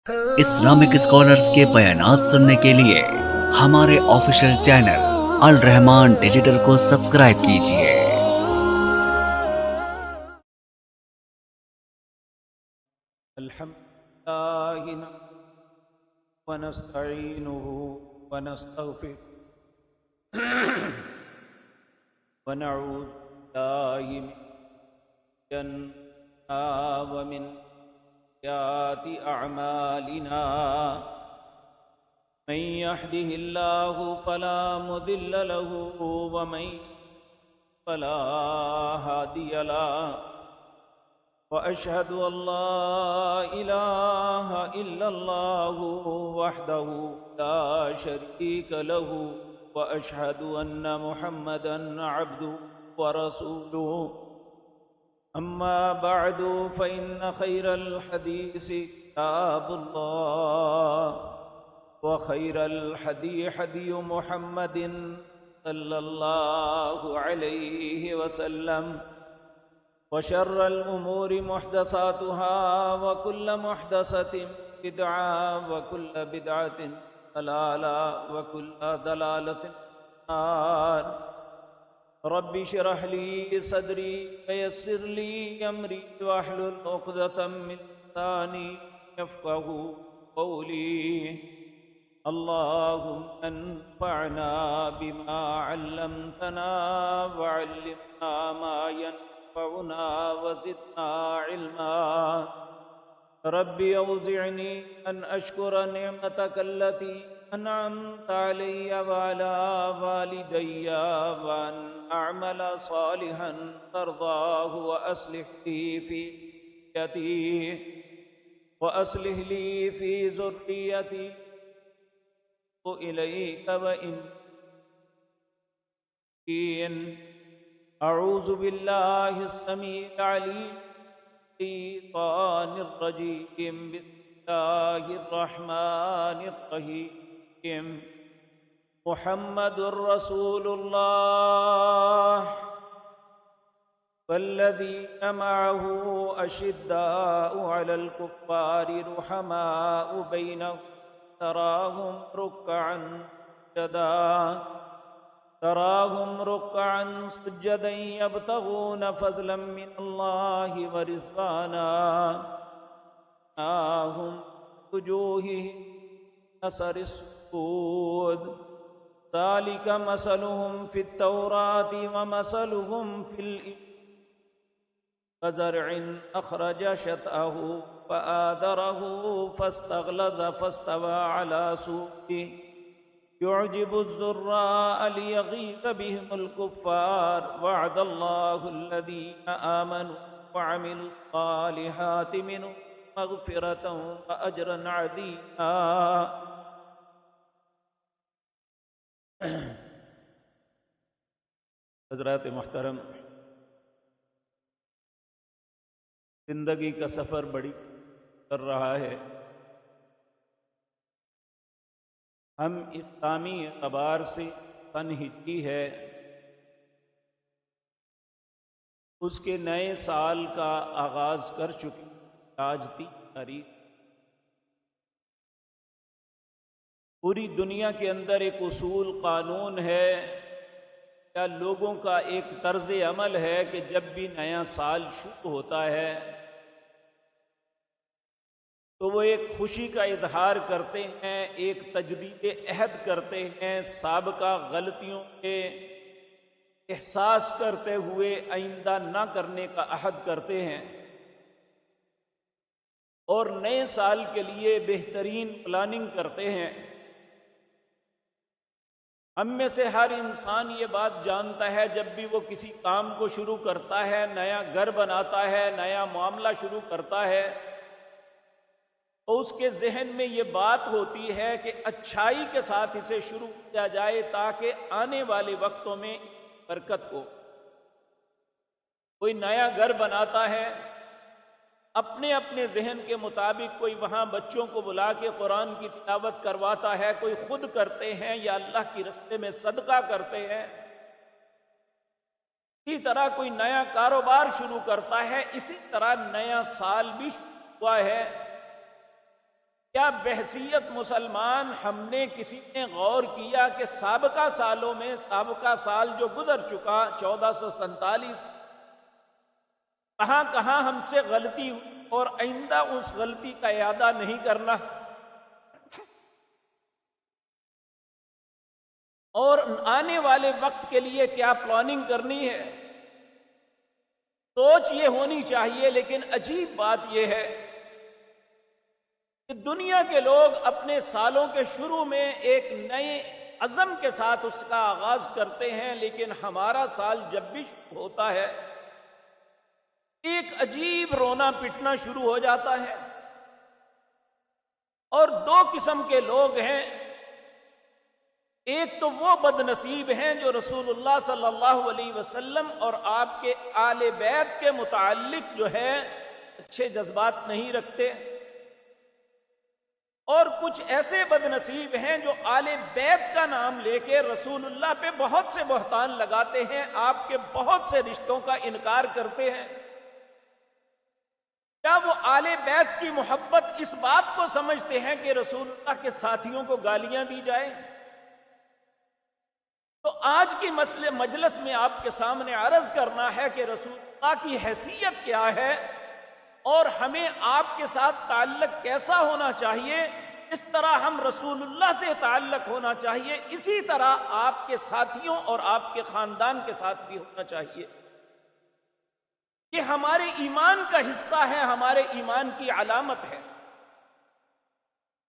Islamic scholars کے بیانات سننے کے لیے ہمارے آفیشیل چینل الرحمان ڈیجیٹل کو سبسکرائب کیجئے۔ الحمد لله ونستعينه ونستغفره ونعوذ بالله من شرور ومن سيئات أعمالنا من يهده الله فلا مضل له ومن يضلل فلا هادي له وأشهد أن لا إله إلا الله وحده لا شريك له وأشهد أن محمدًا عبده ورسوله أما بعد فإن خير الحديث كتاب الله وخير الهدي هدي محمد صلى الله عليه وسلم وشر الأمور محدثاتها وكل محدثة بدعة وكل بدعة ضلالة وكل ضلالة في النار رب اشرح لي صدري ويسر لي أمري واحلل عقدة من لساني يفقهوا قولي اللهم انفعنا بما علمتنا وعلمنا ما ينفعنا وزدنا علما ربي أوزعني أن أشكر نعمتك التي أنعمت علي وعلى والدي وأن أعمل صالحا ترضاه وأصلح لي في ذريتي وأصلح لي في ذريتي إليك وإن أعوذ بالله السميع العليم الشيطان الرجيم بسم الله الرحمن الرحيم محمد رسول الله والذين معه أشداء على الكفار رحماء بينهم تراهم ركعا سجدا يبتغون فضلا من الله ورضوانا هم وجوههم أثر السجود ذلك مثلهم في التوراة ومثلهم في الإنجيل كزرع أخرج شطأه فآذره فاستغلظ فاستوى على سوقه يعجب الزراء ليغيظ بهم الكفار وعد الله الذين آمنوا وعملوا الصالحات منهم مغفرة وأجرا عظيما۔ حضرات محترم، زندگی کا سفر بڑی کر رہا ہے۔ ہم اسلامی اعتبار سے سن ہجری ہے، اس کے نئے سال کا آغاز کر چکے۔ آج 3 تاریخ پوری دنیا کے اندر ایک اصول قانون ہے یا لوگوں کا ایک طرز عمل ہے کہ جب بھی نیا سال شروع ہوتا ہے تو وہ ایک خوشی کا اظہار کرتے ہیں، ایک تجدید عہد کرتے ہیں، سابقہ غلطیوں کے احساس کرتے ہوئے آئندہ نہ کرنے کا عہد کرتے ہیں اور نئے سال کے لیے بہترین پلاننگ کرتے ہیں۔ ہم میں سے ہر انسان یہ بات جانتا ہے، جب بھی وہ کسی کام کو شروع کرتا ہے، نیا گھر بناتا ہے، نیا معاملہ شروع کرتا ہے، تو اس کے ذہن میں یہ بات ہوتی ہے کہ اچھائی کے ساتھ اسے شروع کیا جائے تاکہ آنے والے وقتوں میں برکت ہو۔ کوئی نیا گھر بناتا ہے، اپنے اپنے ذہن کے مطابق کوئی وہاں بچوں کو بلا کے قرآن کی تلاوت کرواتا ہے، کوئی خود کرتے ہیں یا اللہ کی راستے میں صدقہ کرتے ہیں۔ اسی طرح کوئی نیا کاروبار شروع کرتا ہے، اسی طرح نیا سال بھی شروع ہوا ہے۔ کیا بحیثیت مسلمان ہم نے کسی نے غور کیا کہ سابقہ سالوں میں، سابقہ سال جو گزر چکا 1447، کہاں کہاں ہم سے غلطی ہوئی اور آئندہ اس غلطی کا اعادہ نہیں کرنا، اور آنے والے وقت کے لیے کیا پلاننگ کرنی ہے؟ سوچ یہ ہونی چاہیے۔ لیکن عجیب بات یہ ہے کہ دنیا کے لوگ اپنے سالوں کے شروع میں ایک نئے عزم کے ساتھ اس کا آغاز کرتے ہیں، لیکن ہمارا سال جب بھی شروع ہوتا ہے ایک عجیب رونا پٹنا شروع ہو جاتا ہے۔ اور دو قسم کے لوگ ہیں، ایک تو وہ بد نصیب ہیں جو رسول اللہ صلی اللہ علیہ وسلم اور آپ کے آل بیت کے متعلق جو ہے اچھے جذبات نہیں رکھتے، اور کچھ ایسے بد نصیب ہیں جو آل بیت کا نام لے کے رسول اللہ پہ بہت سے بہتان لگاتے ہیں، آپ کے بہت سے رشتوں کا انکار کرتے ہیں۔ کیا وہ آل بیت کی محبت اس بات کو سمجھتے ہیں کہ رسول اللہ کے ساتھیوں کو گالیاں دی جائیں؟ تو آج کی مجلس میں آپ کے سامنے عرض کرنا ہے کہ رسول اللہ کی حیثیت کیا ہے اور ہمیں آپ کے ساتھ تعلق کیسا ہونا چاہیے۔ اس طرح ہم رسول اللہ سے تعلق ہونا چاہیے، اسی طرح آپ کے ساتھیوں اور آپ کے خاندان کے ساتھ بھی ہونا چاہیے۔ یہ ہمارے ایمان کا حصہ ہے، ہمارے ایمان کی علامت ہے۔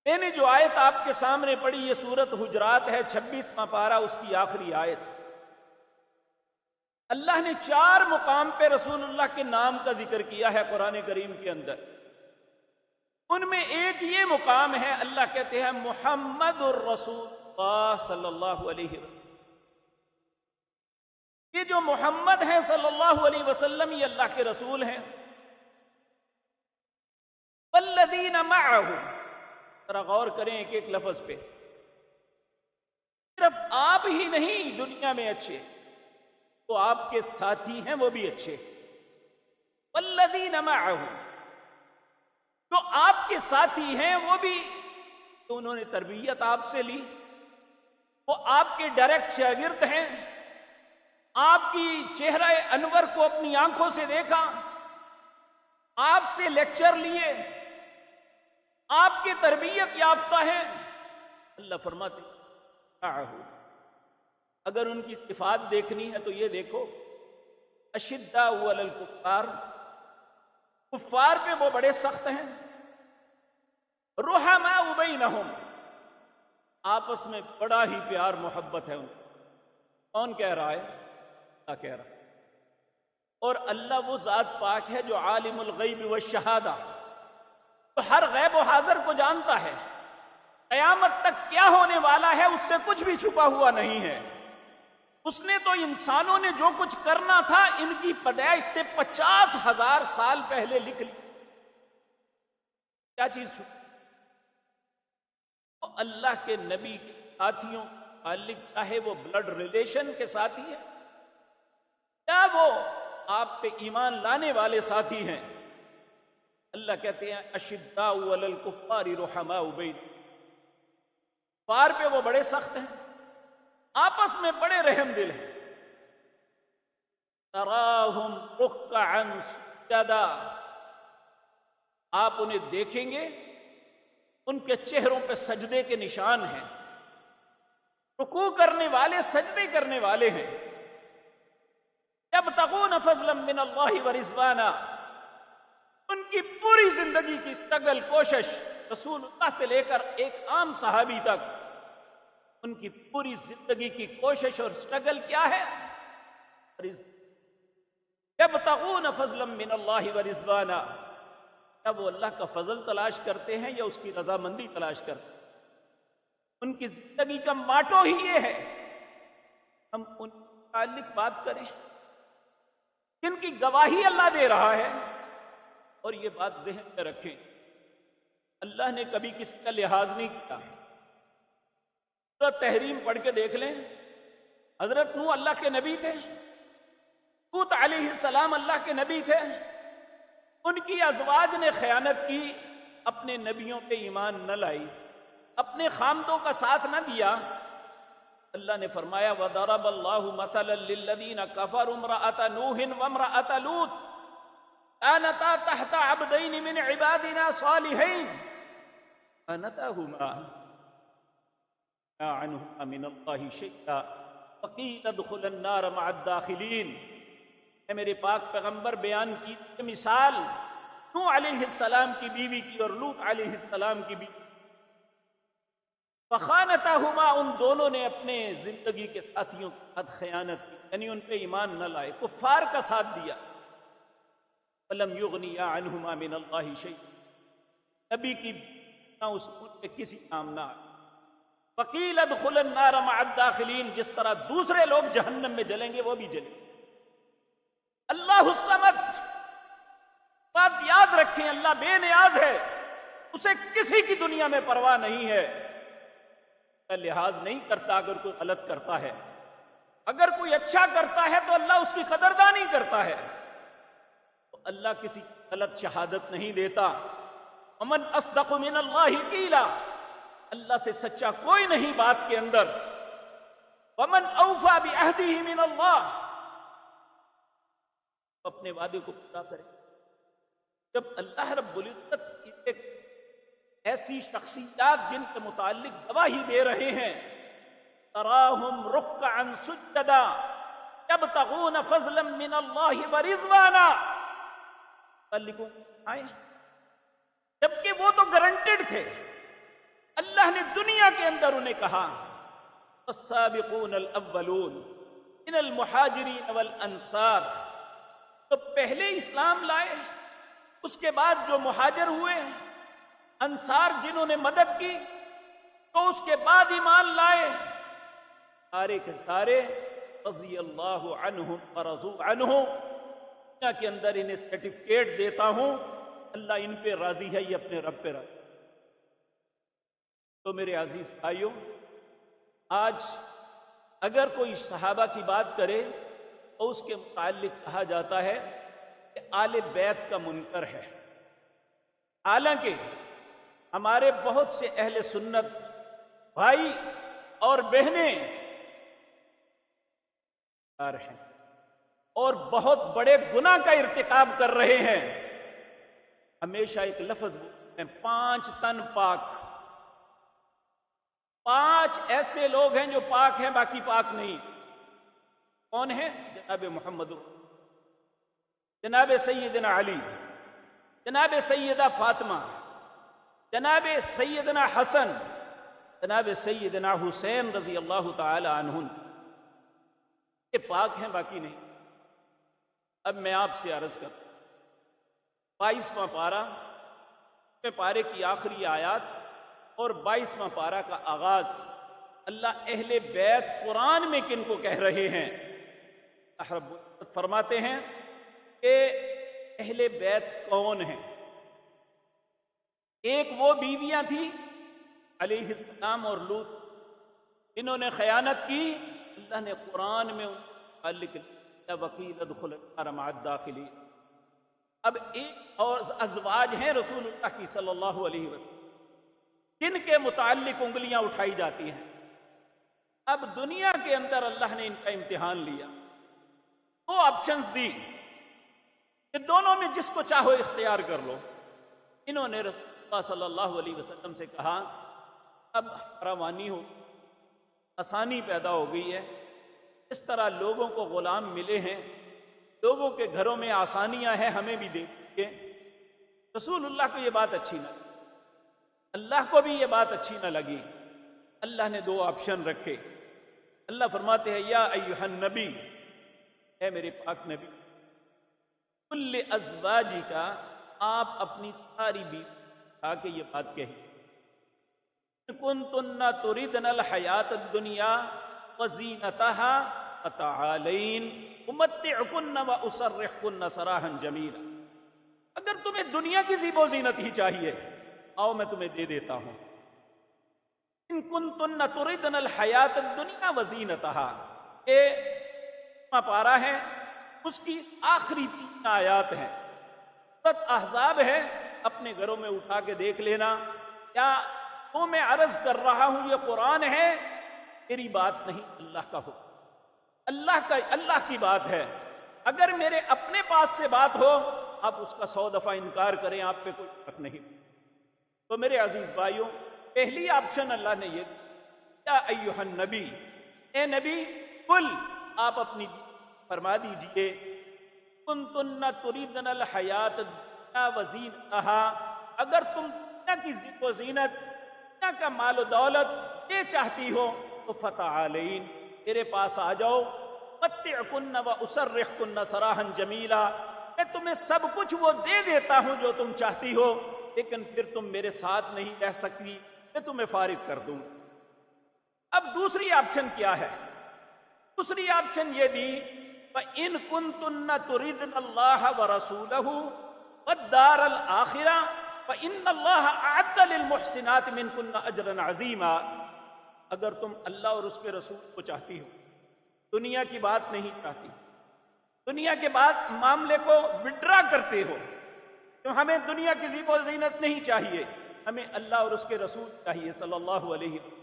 میں نے جو آیت آپ کے سامنے پڑھی یہ سورۃ حجرات ہے، 26واں پارہ، اس کی آخری آیت۔ اللہ نے 4 مقام پہ رسول اللہ کے نام کا ذکر کیا ہے قرآن کریم کے اندر۔ ان میں ایک یہ مقام ہے، اللہ کہتے ہیں محمد الرسول اللہ صلی اللہ علیہ وسلم۔ یہ جو محمد ہیں صلی اللہ علیہ وسلم یہ اللہ کے رسول ہیں۔ والذین معہ، ذرا غور کریں ایک ایک لفظ پہ، صرف آپ ہی نہیں دنیا میں اچھے، تو آپ کے ساتھی ہیں وہ بھی اچھے۔ والذین معہ، جو آپ کے ساتھی ہیں وہ بھی، تو انہوں نے تربیت آپ سے لی، وہ آپ کے ڈائریکٹ شاگرد ہیں، آپ کی چہرہ انور کو اپنی آنکھوں سے دیکھا، آپ سے لیکچر لیے، آپ کی تربیت یافتہ ہیں۔ اللہ فرماتے اگر ان کی صفات دیکھنی ہے تو یہ دیکھو، اشداء علی الکفار، کفار پہ وہ بڑے سخت ہیں، رحماء بینہم، آپس میں بڑا ہی پیار محبت ہے ان کو۔ کون کہہ رہا ہے؟ اللہ کہہ رہا ہے۔ اور اللہ وہ ذات پاک ہے جو عالم الغیب والشہادہ، تو ہر غیب و حاضر کو جانتا ہے، قیامت تک کیا ہونے والا ہے اس سے کچھ بھی چھپا ہوا نہیں ہے۔ اس نے تو انسانوں نے جو کچھ کرنا تھا ان کی پیدائش سے 50,000 سال پہلے لکھ لی۔ کیا چیز چھپی؟ تو اللہ کے نبی کے ساتھیوں تعلق، چاہے وہ بلڈ ریلیشن کے ساتھی ہیں یا وہ آپ پہ ایمان لانے والے ساتھی ہیں، اللہ کہتے ہیں اشداء علی الکفار رحماء بینہم، کفار پہ وہ بڑے سخت ہیں، آپس میں بڑے رحم دل ہیں۔ تراہم رکعا سجدا، آپ انہیں دیکھیں گے ان کے چہروں پہ سجدے کے نشان ہیں، رکوع کرنے والے، سجدے کرنے والے ہیں۔ یبتغون فضلا من اللہ ورضوانا، ان کی پوری زندگی کی اسٹرگل، کوشش، رسول اللہ سے لے کر ایک عام صحابی تک، ان کی پوری زندگی کی کوشش اور اسٹرگل کیا ہے؟ یبتغون فضلا من اللہ ورضوانا، کیا وہ اللہ کا فضل تلاش کرتے ہیں یا اس کی رضامندی تلاش کرتے ہیں؟ ان کی زندگی کا ماٹو ہی یہ ہے۔ ہم ان کے متعلق بات کریں جن کی گواہی اللہ دے رہا ہے، اور یہ بات ذہن میں رکھیں، اللہ نے کبھی کسی کا لحاظ نہیں کیا۔ سورۃ تحریم پڑھ کے دیکھ لیں، حضرت نوح اللہ کے نبی تھے، لوط علیہ السلام اللہ کے نبی تھے، ان کی ازواج نے خیانت کی، اپنے نبیوں پہ ایمان نہ لائی، اپنے خامدوں کا ساتھ نہ دیا، اللہ نے فرمایا وَضَرَبَ اللَّهُ مَثَلًا لِّلَّذِينَ كَفَرُوا امْرَأَتَ نُوحٍ وَامْرَأَتَ لُوطٍ كَانَتَا تَحْتَ عَبْدَيْنِ مِنْ عِبَادِنَا صَالِحَيْنِ فَخَانَتَاهُمَا عَنْهُمَا مِنَ اللَّهِ شَيْئًا وَقِيلَ ادْخُلَا النَّارَ مَعَ الدَّاخِلِينَ۔ اے میرے پاک پیغمبر بیان کی مثال نوح علیہ السلام کی بیوی کی اور لوط علیہ السلام کی بیوی، فخانتاہما، ان دونوں نے اپنے زندگی کے ساتھیوں کے ساتھ خیانت کی، یعنی ان پہ ایمان نہ لائے، کفار کا ساتھ دیا۔ فلم یغنیا عنہما من اللہ شیئا، نبی کی نہ اس پہ کسی کام نہ آئے۔ فقیل ادخلا النار مع الداخلین، جس طرح دوسرے لوگ جہنم میں جلیں گے وہ بھی جلیں گے۔ اللہ الصمد، بات یاد رکھیں، اللہ بے نیاز ہے، اسے کسی کی دنیا میں پرواہ نہیں ہے، لحاظ نہیں کرتا اگر کوئی غلط کرتا ہے، اگر کوئی اچھا کرتا ہے تو اللہ اس کی قدردانی کرتا ہے، تو اللہ کسی غلط شہادت نہیں دیتا۔ ومن اصدق من اللہ قیلا، اللہ سے سچا کوئی نہیں بات کے اندر۔ ومن اوفی بعہدہ من اللہ، اپنے وعدے کو پورا کرے۔ جب اللہ رب العزت ایک ایسی شخصیات جن کے متعلق گواہی دے رہے ہیں، تراہم رکعا سجدا یبتغون فضلا من اللہ ورضوانا، آئے جبکہ وہ تو گارنٹیڈ تھے، اللہ نے دنیا کے اندر انہیں کہا السابقون الاولون من المہاجرین والانصار، تو پہلے اسلام لائے، اس کے بعد جو مہاجر ہوئے، انصار جنہوں نے مدد کی، تو اس کے بعد ایمان لائے، سارے کے سارے رضی اللہ عنہم ورضوا عنہ، دنیا کے اندر انہیں سرٹیفکیٹ دیتا ہوں اللہ ان پہ راضی ہے، یہ اپنے رب پہ راضی۔ تو میرے عزیز بھائیوں، آج اگر کوئی صحابہ کی بات کرے تو اس کے متعلق کہا جاتا ہے کہ آل بیت کا منکر ہے، حالانکہ ہمارے بہت سے اہل سنت بھائی اور بہنیں ہیں اور بہت بڑے گناہ کا ارتکاب کر رہے ہیں۔ ہمیشہ ایک لفظ بولتے ہیں، 5 تن پاک۔ 5 ایسے لوگ ہیں جو پاک ہیں، باقی پاک نہیں۔ کون ہیں؟ جناب محمد، جناب سیدنا علی، جناب سیدہ فاطمہ، جناب سیدنا حسن، جناب سیدنا حسین رضی اللہ تعالی عنہ، یہ پاک ہیں، باقی نہیں۔ اب میں آپ سے عرض کرتا ہوں، 22واں پارہ میں پارے کی آخری آیات اور 22واں پارہ کا آغاز، اللہ اہل بیت قرآن میں کن کو کہہ رہے ہیں؟ رب فرماتے ہیں کہ اہل بیت کون ہیں؟ ایک وہ بیویاں تھیں علیہ السلام اور لوط، انہوں نے خیانت کی، اللہ نے قرآن میں ان کو وقیل ادخل النار مع الداخلین۔ اب ایک اور ازواج ہیں رسول اللہ کی صلی اللہ علیہ وسلم، جن کے متعلق انگلیاں اٹھائی جاتی ہیں۔ اب دنیا کے اندر اللہ نے ان کا امتحان لیا، 2 آپشنز دی کہ دونوں میں جس کو چاہو اختیار کر لو۔ انہوں نے رسول اللہ صلی اللہ علیہ وسلم سے کہا اب روانی ہو، آسانی پیدا ہو گئی ہے، اس طرح لوگوں کو غلام ملے ہیں، لوگوں کے گھروں میں آسانیاں ہیں، ہمیں بھی دے دیجیے۔ رسول اللہ کو یہ بات اچھی نہ لگی، اللہ کو بھی یہ بات اچھی نہ لگی۔ اللہ نے 2 آپشن رکھے۔ اللہ فرماتے ہیں یا ایھا النبی، اے میرے پاک نبی، کل ازواجی کا، آپ اپنی ساری بیوی آ کے یہ بات کہی، کنتن تردن الحیات الدنیا وزینتها فتعالین امتعکن واسرحکن سراحا جمیلا، اگر تمہیں دنیا کی زیب و زینت ہی چاہیے آؤ میں تمہیں دے دیتا ہوں۔ ان کنتن تردن الحیات الدنیا وزینتها، یہ پارہ ہے، اس کی آخری 3 آیات ہیں، سورۃ احزاب ہے، اپنے گھروں میں اٹھا کے دیکھ لینا، کیا تو میں عرض کر رہا ہوں یہ قرآن ہے، میری بات نہیں، اللہ کا حکم، اللہ کی بات ہے۔ اگر میرے اپنے پاس سے بات ہو، آپ اس کا 100 دفعہ انکار کریں، آپ پہ کوئی فرق نہیں۔ تو میرے عزیز بھائیوں، پہلی آپشن اللہ نے یہ یا ایھا النبی، اے نبی، قل، آپ اپنی فرما دیجئے، کنتن تریدن الحیات الدنیا وزینتہا، اگر تم دنیا کی زیب و زینت، دنیا کا مال و دولت یہ چاہتی ہو تو فتعالین، میرے پاس آ جاؤ، متعکن و اسرحکن سراحا جمیلا، میں تمہیں سب کچھ وہ دے دیتا ہوں جو تم چاہتی ہو، لیکن پھر تم میرے ساتھ نہیں رہ سکتی، میں تمہیں فارغ کر دوں۔ اب دوسری آپشن کیا ہے؟ دوسری آپشن یہ دی، فَإِن كُنتُنَّ تُرِدْنَ اللَّهَ وَرَسُولَهُ وَالدَّارَ الْآخِرَةَ فَإِنَّ اللَّهَ أَعَدَّ لِلْمُحْسِنَاتِ مِنْكُنَّ أَجْرًا عَظِيمًا، اگر تم اللہ اور اس کے رسول کو چاہتی ہو، دنیا کی بات نہیں چاہتی، دنیا کے بعد معاملے کو وڈرا کرتے ہو، تو ہمیں دنیا کی زیب و زینت نہیں چاہیے، ہمیں اللہ اور اس کے رسول چاہیے صلی اللہ علیہ وسلم۔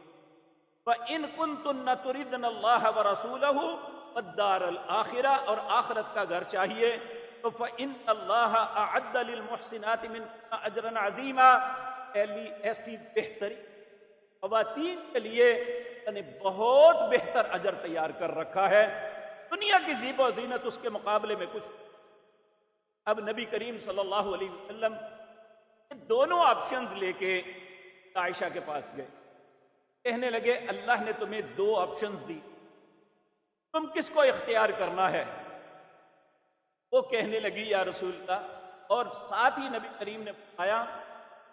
فَإِن كُنتُنَّ تُرِدْنَ اللَّهَ وَرَسُولَهُ وَالدَّارَ الْآخِرَةَ، اور آخرت کا گھر چاہیے، تو فَإِنَّ اللَّهَ أَعَدَّ لِلْمُحْسِنَاتِ مِنْكُنَّ أَجْرًا عَظِيمًا، ایسی بہتری خواتین کے لیے نے بہت بہتر اجر تیار کر رکھا ہے، دنیا کی زیب و زینت اس کے مقابلے میں کچھ۔ اب نبی کریم صلی اللہ علیہ وسلم دونوں آپشنز لے کے عائشہ کے پاس گئے، کہنے لگے اللہ نے تمہیں 2 آپشنز دی، تم کس کو اختیار کرنا ہے؟ وہ کہنے لگی یا رسول اللہ، اور ساتھ ہی نبی کریم نے فرمایا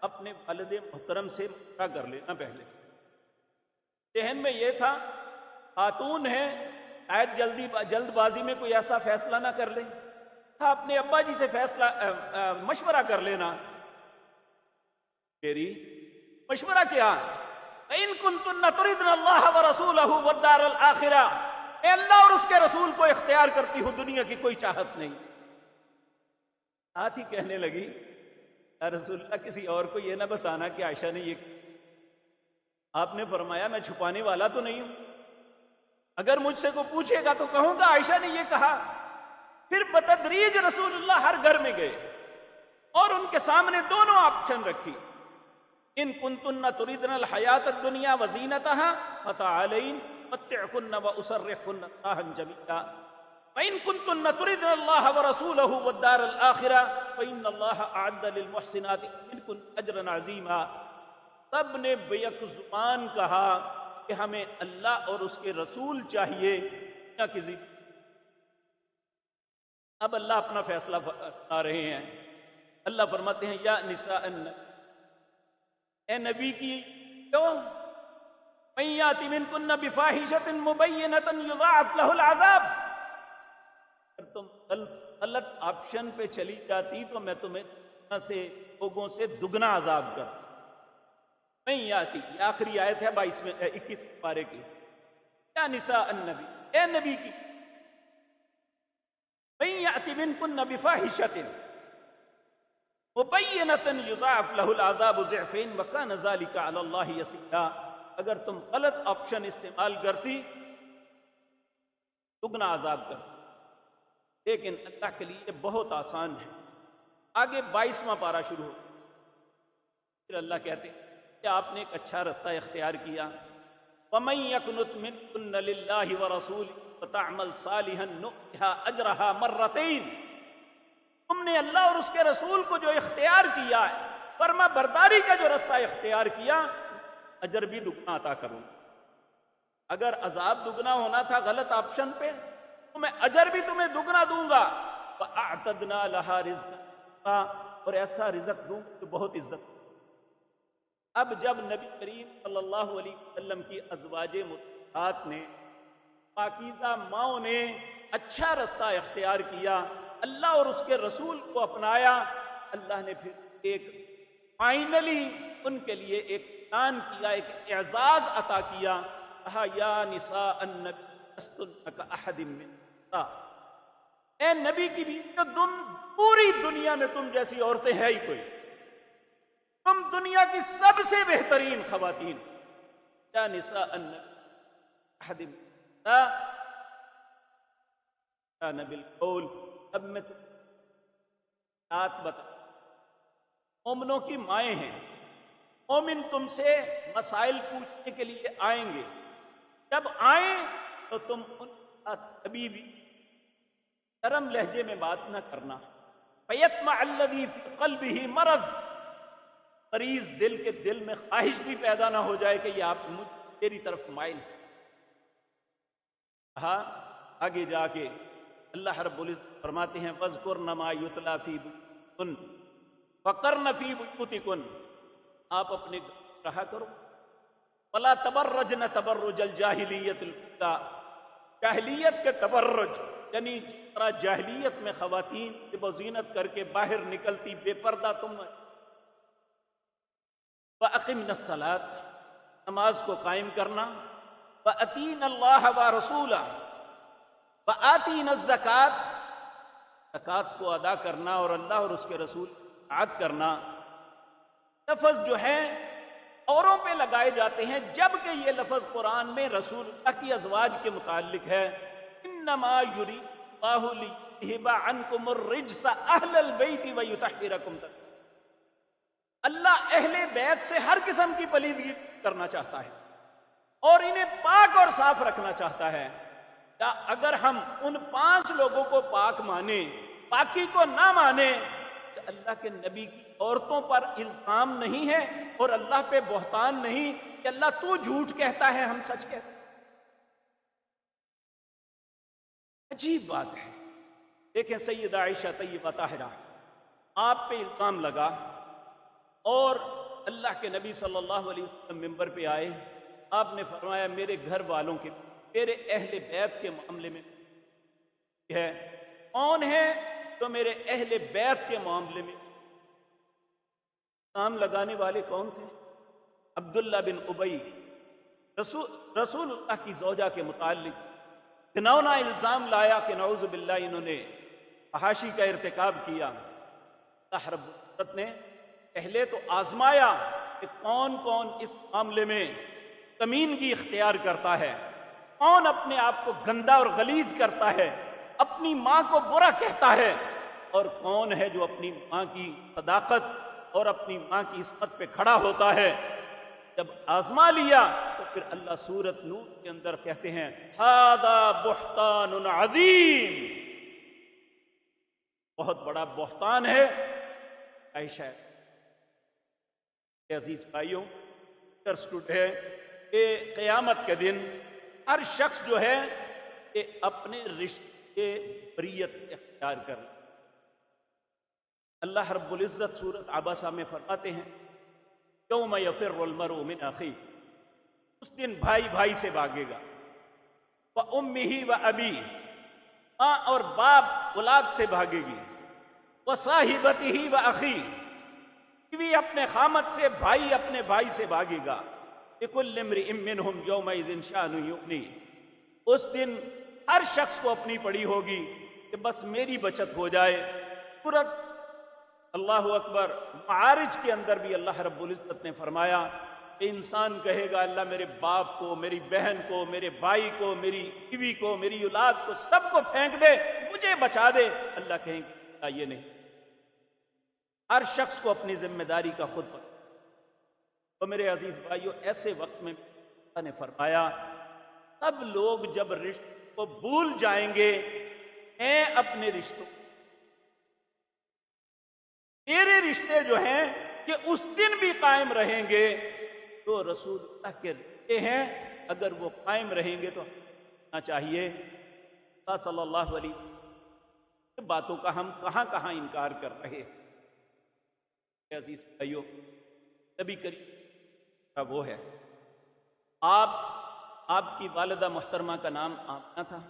اپنے والد محترم سے مشورہ کر لینا پہلے۔ ذہن میں یہ تھا خاتون ہے، شاید جلد بازی میں کوئی ایسا فیصلہ نہ کر لیں، تھا اپنے ابا جی سے مشورہ کر لینا۔ تیری مشورہ کیا؟ إِن كُنتُنَّ تُرِدْنَ اللَّهَ وَرَسُولَهُ وَالدَّارَ الْآخِرَةَ، اے اللہ اور اس کے رسول کو اختیار کرتی ہو، دنیا کی کوئی چاہت نہیں۔ ساتھ ہی کہنے لگی یا رسول اللہ کسی اور کو یہ نہ بتانا کہ عائشہ نے یہ، آپ نے فرمایا میں چھپانے والا تو نہیں ہوں، اگر مجھ سے کوئی پوچھے گا تو کہوں گا عائشہ نے یہ کہا۔ پھر بتدریج رسول اللہ ہر گھر میں گئے اور ان کے سامنے دونوں آپشن رکھی، ان کنتن تریدن الحیات الدنیا وزینتها فتعالین متعکن واسرحکن سراحا جمیلا، فإن كنتن تردن اللہ ورسولہ والدار الآخرہ فإن اللہ اعد للمحسنات منکن اجرا عظیما۔ سب نے بیک زبان کہا کہ ہمیں اللہ اور اس کے رسول چاہیے، کیا کسی۔ اب اللہ اپنا فیصلہ بتا رہے ہیں، اللہ فرماتے ہیں یا نساء النبی، اے نبی کی کیوں، من یات منکن بفاحشۃ مبینۃ یضاعف له العذاب، اگر تم غلط آپشن پہ چلی جاتی تو میں تمہیں سے لوگوں سے دگنا عذاب کرتا۔ من یاتی، یہ آخری آیت ہے 21 پارے کی، یا نساء النبی، اے نبی کی، من یات منکن بفاحشۃ مبینۃ یضاعف له العذاب ضعفین وکان ذلک علی اللہ یسیرا، اگر تم غلط آپشن استعمال کرتی دگنا عذاب کرتی، لیکن اللہ کے لیے بہت آسان ہے۔ آگے 22واں پارہ شروع ہو، پھر اللہ کہتے ہیں کہ آپ نے ایک اچھا رستہ اختیار کیا، وَمَن يَقْنُتْ مِنكُنَّ لِلَّهِ وَرَسُولِهِ وَتَعْمَلْ صَالِحًا نُؤْتِهَا أَجْرَهَا مَرَّتَيْنِ، تم نے اللہ اور اس کے رسول کو جو اختیار کیا ہے، فرما برداری کا جو رستہ اختیار کیا، اجر بھی دگنا عطا کروں۔ اگر عذاب دگنا ہونا تھا غلط آپشن پہ تو میں اجر بھی تمہیں دگنا دوں گا، وَأَعْتَدْنَا لَهَا رِزْقًا، اور ایسا رزق دوں جو بہت عزت۔ اب جب نبی کریم صلی اللہ علیہ وسلم کی ازواج مطہرات نے، پاکیزہ ماؤں نے اچھا رستہ اختیار کیا، اللہ اور اس کے رسول کو اپنایا، اللہ نے پھر ایک فائنلی ان کے لیے ایک اعلان کیا، ایک اعزاز عطا کیا، کہا یا نساء النبی لستن کاحد من النساء، اے نبی کی بیوی، تم پوری دنیا میں تم جیسی عورتیں ہے ہی کوئی، دنیا کی سب سے بہترین خواتین، یا نساء النبی احد نبی القول۔ اب میں بات بتا، مومنوں کی مائیں ہیں، مومن تم سے مسائل پوچھنے کے لیے آئیں گے، جب آئیں تو تم ان کا کبھی بھی نرم لہجے میں بات نہ کرنا۔ فَيَطْمَعَ الَّذِي فِي قَلْبِهِ مَرَضٌ، مریض دل کے دل میں خواہش بھی پیدا نہ ہو جائے کہ یہ آپ میری طرف مائل ہیں۔ کہا آگے جا کے اللہ رب العزت فرماتے ہیں وَاذْكُرْنَ مَا يُتْلَى فِي بُيُوتِكُنَّ وَقَرْنَ فِي بُيُوتِكُنَّ، آپ اپنے گھر رہا کرو، وَلَا تَبَرَّجْنَ تَبَرُّجَ الْجَاهِلِيَّةِ الْأُولَىٰ، جاہلیت کے تبرج، یعنی جس طرح جاہلیت میں خواتین جب زینت کر کے باہر نکلتی بے پردہ تم، وَأَقِمْنَ الصَّلَاةَ، نماز کو قائم کرنا، وَأَطِيعْنَ اللَّهَ وَرَسُولَهُ وَآتِينَ الزَّكَاةَ، زکوٰۃ کو ادا کرنا اور اللہ اور اس کے رسول کی اطاعت کرنا۔ لفظ جو ہے اوروں پہ لگائے جاتے ہیں، جبکہ یہ لفظ قرآن میں رسول اللہ کی ازواج کے متعلق ہے۔ انما یرید اللہ لیذھب عنکم الرجس اہل البیت ویطہرکم تطہیرا، اللہ اہل بیت سے ہر قسم کی پلیدگی کرنا چاہتا ہے اور انہیں پاک اور صاف رکھنا چاہتا ہے۔ کیا اگر ہم ان 5 لوگوں کو پاک مانیں، پاکی کو نہ مانیں، تو اللہ کے نبی کی عورتوں پر الزام نہیں ہے اور اللہ پہ بہتان نہیں کہ اللہ تو جھوٹ کہتا ہے ہم سچ کہتے ہیں۔ عجیب بات ہے۔ دیکھیں سیدہ عائشہ طیبہ طاہرہ، آپ پہ الزام لگا اور اللہ کے نبی صلی اللہ علیہ وسلم منبر پہ آئے، آپ نے فرمایا میرے گھر والوں کے، میرے اہل بیت کے معاملے میں ہے، کون ہے تو میرے اہل بیت کے معاملے میں الزام لگانے والے کون تھے؟ عبداللہ بن ابی، رسول اللہ کی زوجہ کے متعلق گھناؤنا الزام لایا کہ نعوذ باللہ انہوں نے فحاشی کا ارتکاب کیا۔ اللہ رب العزت نے پہلے تو آزمایا کہ کون کون اس معاملے میں کمینگی اختیار کرتا ہے، کون اپنے آپ کو گندا اور غلیظ کرتا ہے، اپنی ماں کو برا کہتا ہے، اور کون ہے جو اپنی ماں کی صداقت اور اپنی ماں کی عصمت پہ کھڑا ہوتا ہے۔ جب آزما لیا تو پھر اللہ سورۃ نور کے اندر کہتے ہیں ھذا بہتان عظیم، بہت بڑا بہتان ہے۔ عائشہ کے عزیز بھائیوں، انڈرسٹوڈ ہے کہ قیامت کے دن ہر شخص جو ہے کہ اپنے رشتے کے بریت اختیار کر لے۔ اللہ رب العزت سورۃ عبسہ میں فرماتے ہیں یوم یفر المرء من اخیہ، اس دن بھائی بھائی سے بھاگے گا، وامہ وابیہ، ماں اور باپ اولاد سے بھاگے گی، وصاحبتہ واخیہ، بیوی اپنے خامد سے، بھائی اپنے بھائی سے بھاگے گا، لکل امرئ منہم یومئذ شأن یغنیہ، اس دن ہر شخص کو اپنی پڑی ہوگی کہ بس میری بچت ہو جائے۔ سورۃ اللہ اکبر معارج کے اندر بھی اللہ رب العزت نے فرمایا کہ انسان کہے گا اللہ میرے باپ کو، میری بہن کو، میرے بھائی کو، میری بیوی کو، میری اولاد کو، سب کو پھینک دے، مجھے بچا دے۔ اللہ کہیں گے یہ نہیں، ہر شخص کو اپنی ذمہ داری کا خود پتہ۔ تو میرے عزیز بھائیو، ایسے وقت میں اللہ نے فرمایا سب لوگ جب رشتے کو بھول جائیں گے، میں اپنے رشتوں، میرے رشتے جو ہیں کہ اس دن بھی قائم رہیں گے، تو رسول اللہ کے رشتے ہیں، اگر وہ قائم رہیں گے تو ہونا چاہیے۔ اللہ صلی اللہ علیہ وسلم باتوں کا ہم کہاں کہاں انکار کر رہے ہیں۔ عزیز بھائیو، نبی کریم کا وہ ہے، آپ کی والدہ محترمہ کا نام آمنہ تھا،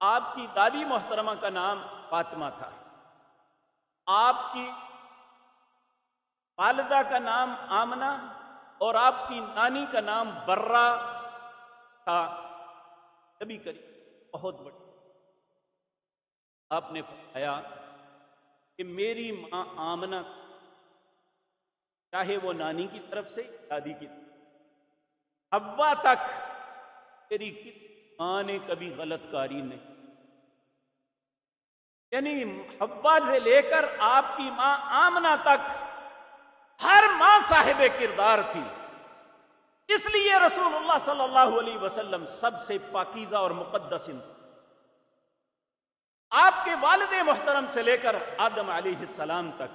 آپ کی دادی محترمہ کا نام فاطمہ تھا، آپ کی والدہ کا نام آمنہ اور آپ کی نانی کا نام برہ تھا۔ نبی کریم بہت بڑی، آپ نے فرمایا کہ میری ماں آمنہ سے چاہے وہ نانی کی طرف سے دادی کی طرف، حوا تک تیری ماں نے کبھی غلط کاری نہیں، یعنی حوا سے لے کر آپ کی ماں آمنہ تک ہر ماں صاحب کردار تھی۔ اس لیے رسول اللہ صلی اللہ علیہ وسلم سب سے پاکیزہ اور مقدس انسان، آپ کے والد محترم سے لے کر آدم علیہ السلام تک،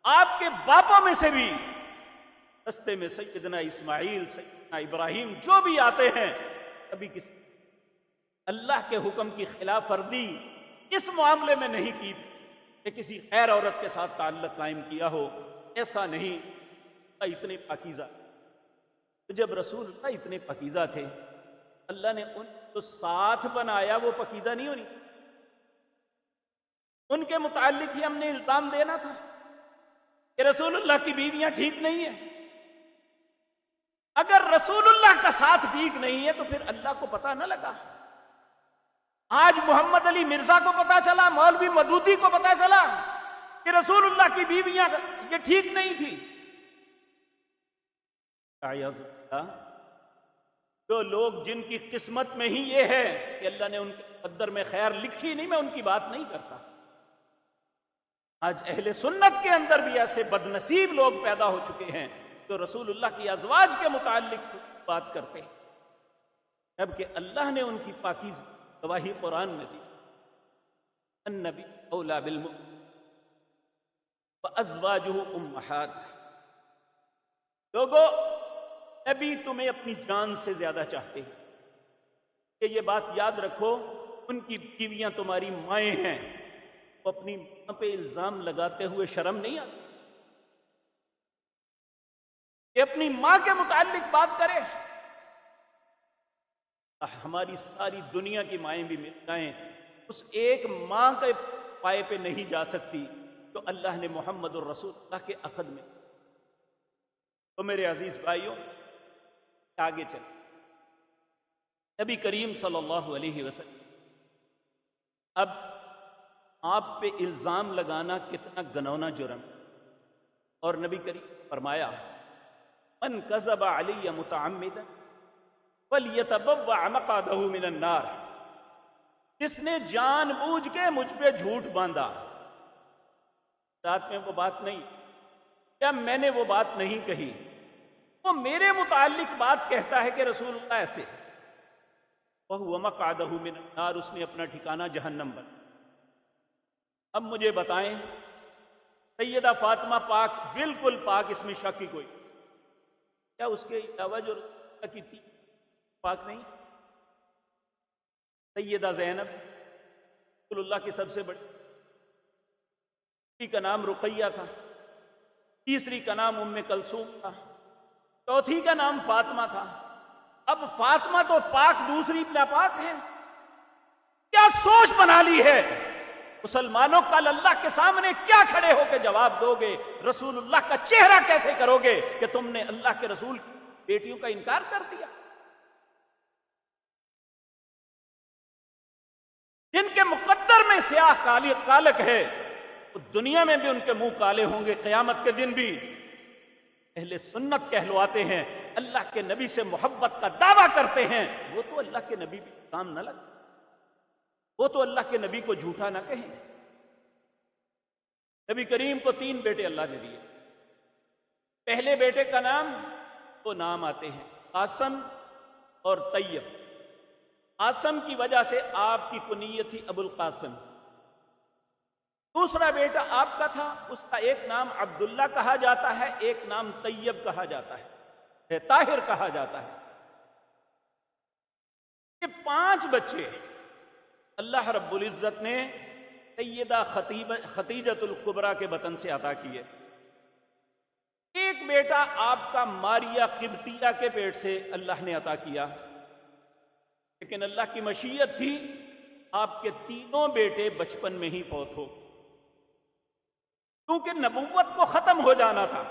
آپ کے باپوں میں سے بھی رستے میں سیدنا اسماعیل، سیدنا ابراہیم جو بھی آتے ہیں، کبھی کسی اللہ کے حکم کی خلاف ورزی اس معاملے میں نہیں کی تھی کہ کسی غیر عورت کے ساتھ تعلق قائم کیا ہو، ایسا نہیں۔ اتنے پاکیزہ، جب رسول اللہ اتنے پاکیزہ تھے، اللہ نے ان کو ساتھ بنایا، وہ پاکیزہ نہیں ہونی، ان کے متعلق ہی ہم نے الزام دینا تھا کہ رسول اللہ کی بیویاں ٹھیک نہیں ہیں۔ اگر رسول اللہ کا ساتھ ٹھیک نہیں ہے تو پھر اللہ کو پتہ نہ لگا؟ آج محمد علی مرزا کو پتا چلا، مولوی مودودی کو پتا چلا کہ رسول اللہ کی بیویاں یہ ٹھیک نہیں تھی۔ جو لوگ جن کی قسمت میں ہی یہ ہے کہ اللہ نے ان کے مقدر میں خیر لکھی نہیں، میں ان کی بات نہیں کرتا۔ آج اہل سنت کے اندر بھی ایسے بد نصیب لوگ پیدا ہو چکے ہیں جو رسول اللہ کی ازواج کے متعلق بات کرتے ہیں، جبکہ اللہ نے ان کی پاکیزگی گواہی قرآن میں دی، النبی اولا بالمؤمنین وازواجہ امہات۔ لوگوں، نبی تمہیں اپنی جان سے زیادہ چاہتے ہیں، کہ یہ بات یاد رکھو، ان کی بیویاں تمہاری مائیں ہیں۔ وہ اپنی ماں پہ الزام لگاتے ہوئے شرم نہیں آتی کہ اپنی ماں کے متعلق بات کرے؟ ہماری ساری دنیا کی مائیں بھی مل جائیں، اس ایک ماں کے پائے پہ نہیں جا سکتی تو اللہ نے محمد الرسول اللہ کے عقد میں۔ تو میرے عزیز بھائیوں، آگے چلیں، نبی کریم صلی اللہ علیہ وسلم، اب آپ پہ الزام لگانا کتنا گنونا جرم، اور نبی کریم فرمایا من کذب علی متعمدا فلیتبوأ مقعدہ من النار، جس نے جان بوجھ کے مجھ پہ جھوٹ باندھا، ساتھ میں وہ بات نہیں، کیا میں نے وہ بات نہیں کہی، وہ میرے متعلق بات کہتا ہے کہ رسول اللہ ایسے، وَهُوَ مَقْعَدَهُ مِنَ النَّارِ، اس نے اپنا ٹھکانہ جہنم بنا۔ اب مجھے بتائیں، سیدہ فاطمہ پاک بالکل پاک، اس میں شک کی کوئی، کیا اس کے علاوہ جو کی تھی پاک نہیں؟ سیدہ زینب رسول اللہ کی سب سے بڑی کا نام رقیہ تھا، تیسری کا نام ام کلثوم تھا، چوتھی کا نام فاطمہ تھا۔ اب فاطمہ تو پاک، دوسری ناپاک ہے، کیا سوچ بنا لی ہے؟ مسلمانوں کل اللہ کے سامنے کیا کھڑے ہو کے جواب دو گے؟ رسول اللہ کا چہرہ کیسے کرو گے کہ تم نے اللہ کے رسول کی بیٹیوں کا انکار کر دیا؟ جن کے مقدر میں سیاہ کالک ہے، وہ دنیا میں بھی ان کے منہ کالے ہوں گے، قیامت کے دن بھی۔ اہل سنت کہلواتے ہیں، اللہ کے نبی سے محبت کا دعویٰ کرتے ہیں، وہ تو اللہ کے نبی بھی کام نہ لگے، وہ تو اللہ کے نبی کو جھوٹا نہ کہیں۔ نبی کریم کو 3 بیٹے اللہ نے دیے۔ پہلے بیٹے کا نام، وہ نام آتے ہیں قاسم اور طیب۔ قاسم کی وجہ سے آپ کی کنیت تھی ابو القاسم۔ دوسرا بیٹا آپ کا تھا، اس کا ایک نام عبداللہ کہا جاتا ہے، ایک نام طیب کہا جاتا ہے، طاہر کہا جاتا ہے۔ یہ 5 بچے اللہ رب العزت نے سیدہ خدیجۃ الکبریٰ کے بطن سے عطا کیے۔ ایک بیٹا آپ کا ماریہ قبطیہ کے پیٹ سے اللہ نے عطا کیا، لیکن اللہ کی مشیت تھی آپ کے تینوں بیٹے بچپن میں ہی فوت ہو، کیونکہ نبوت کو ختم ہو جانا تھا،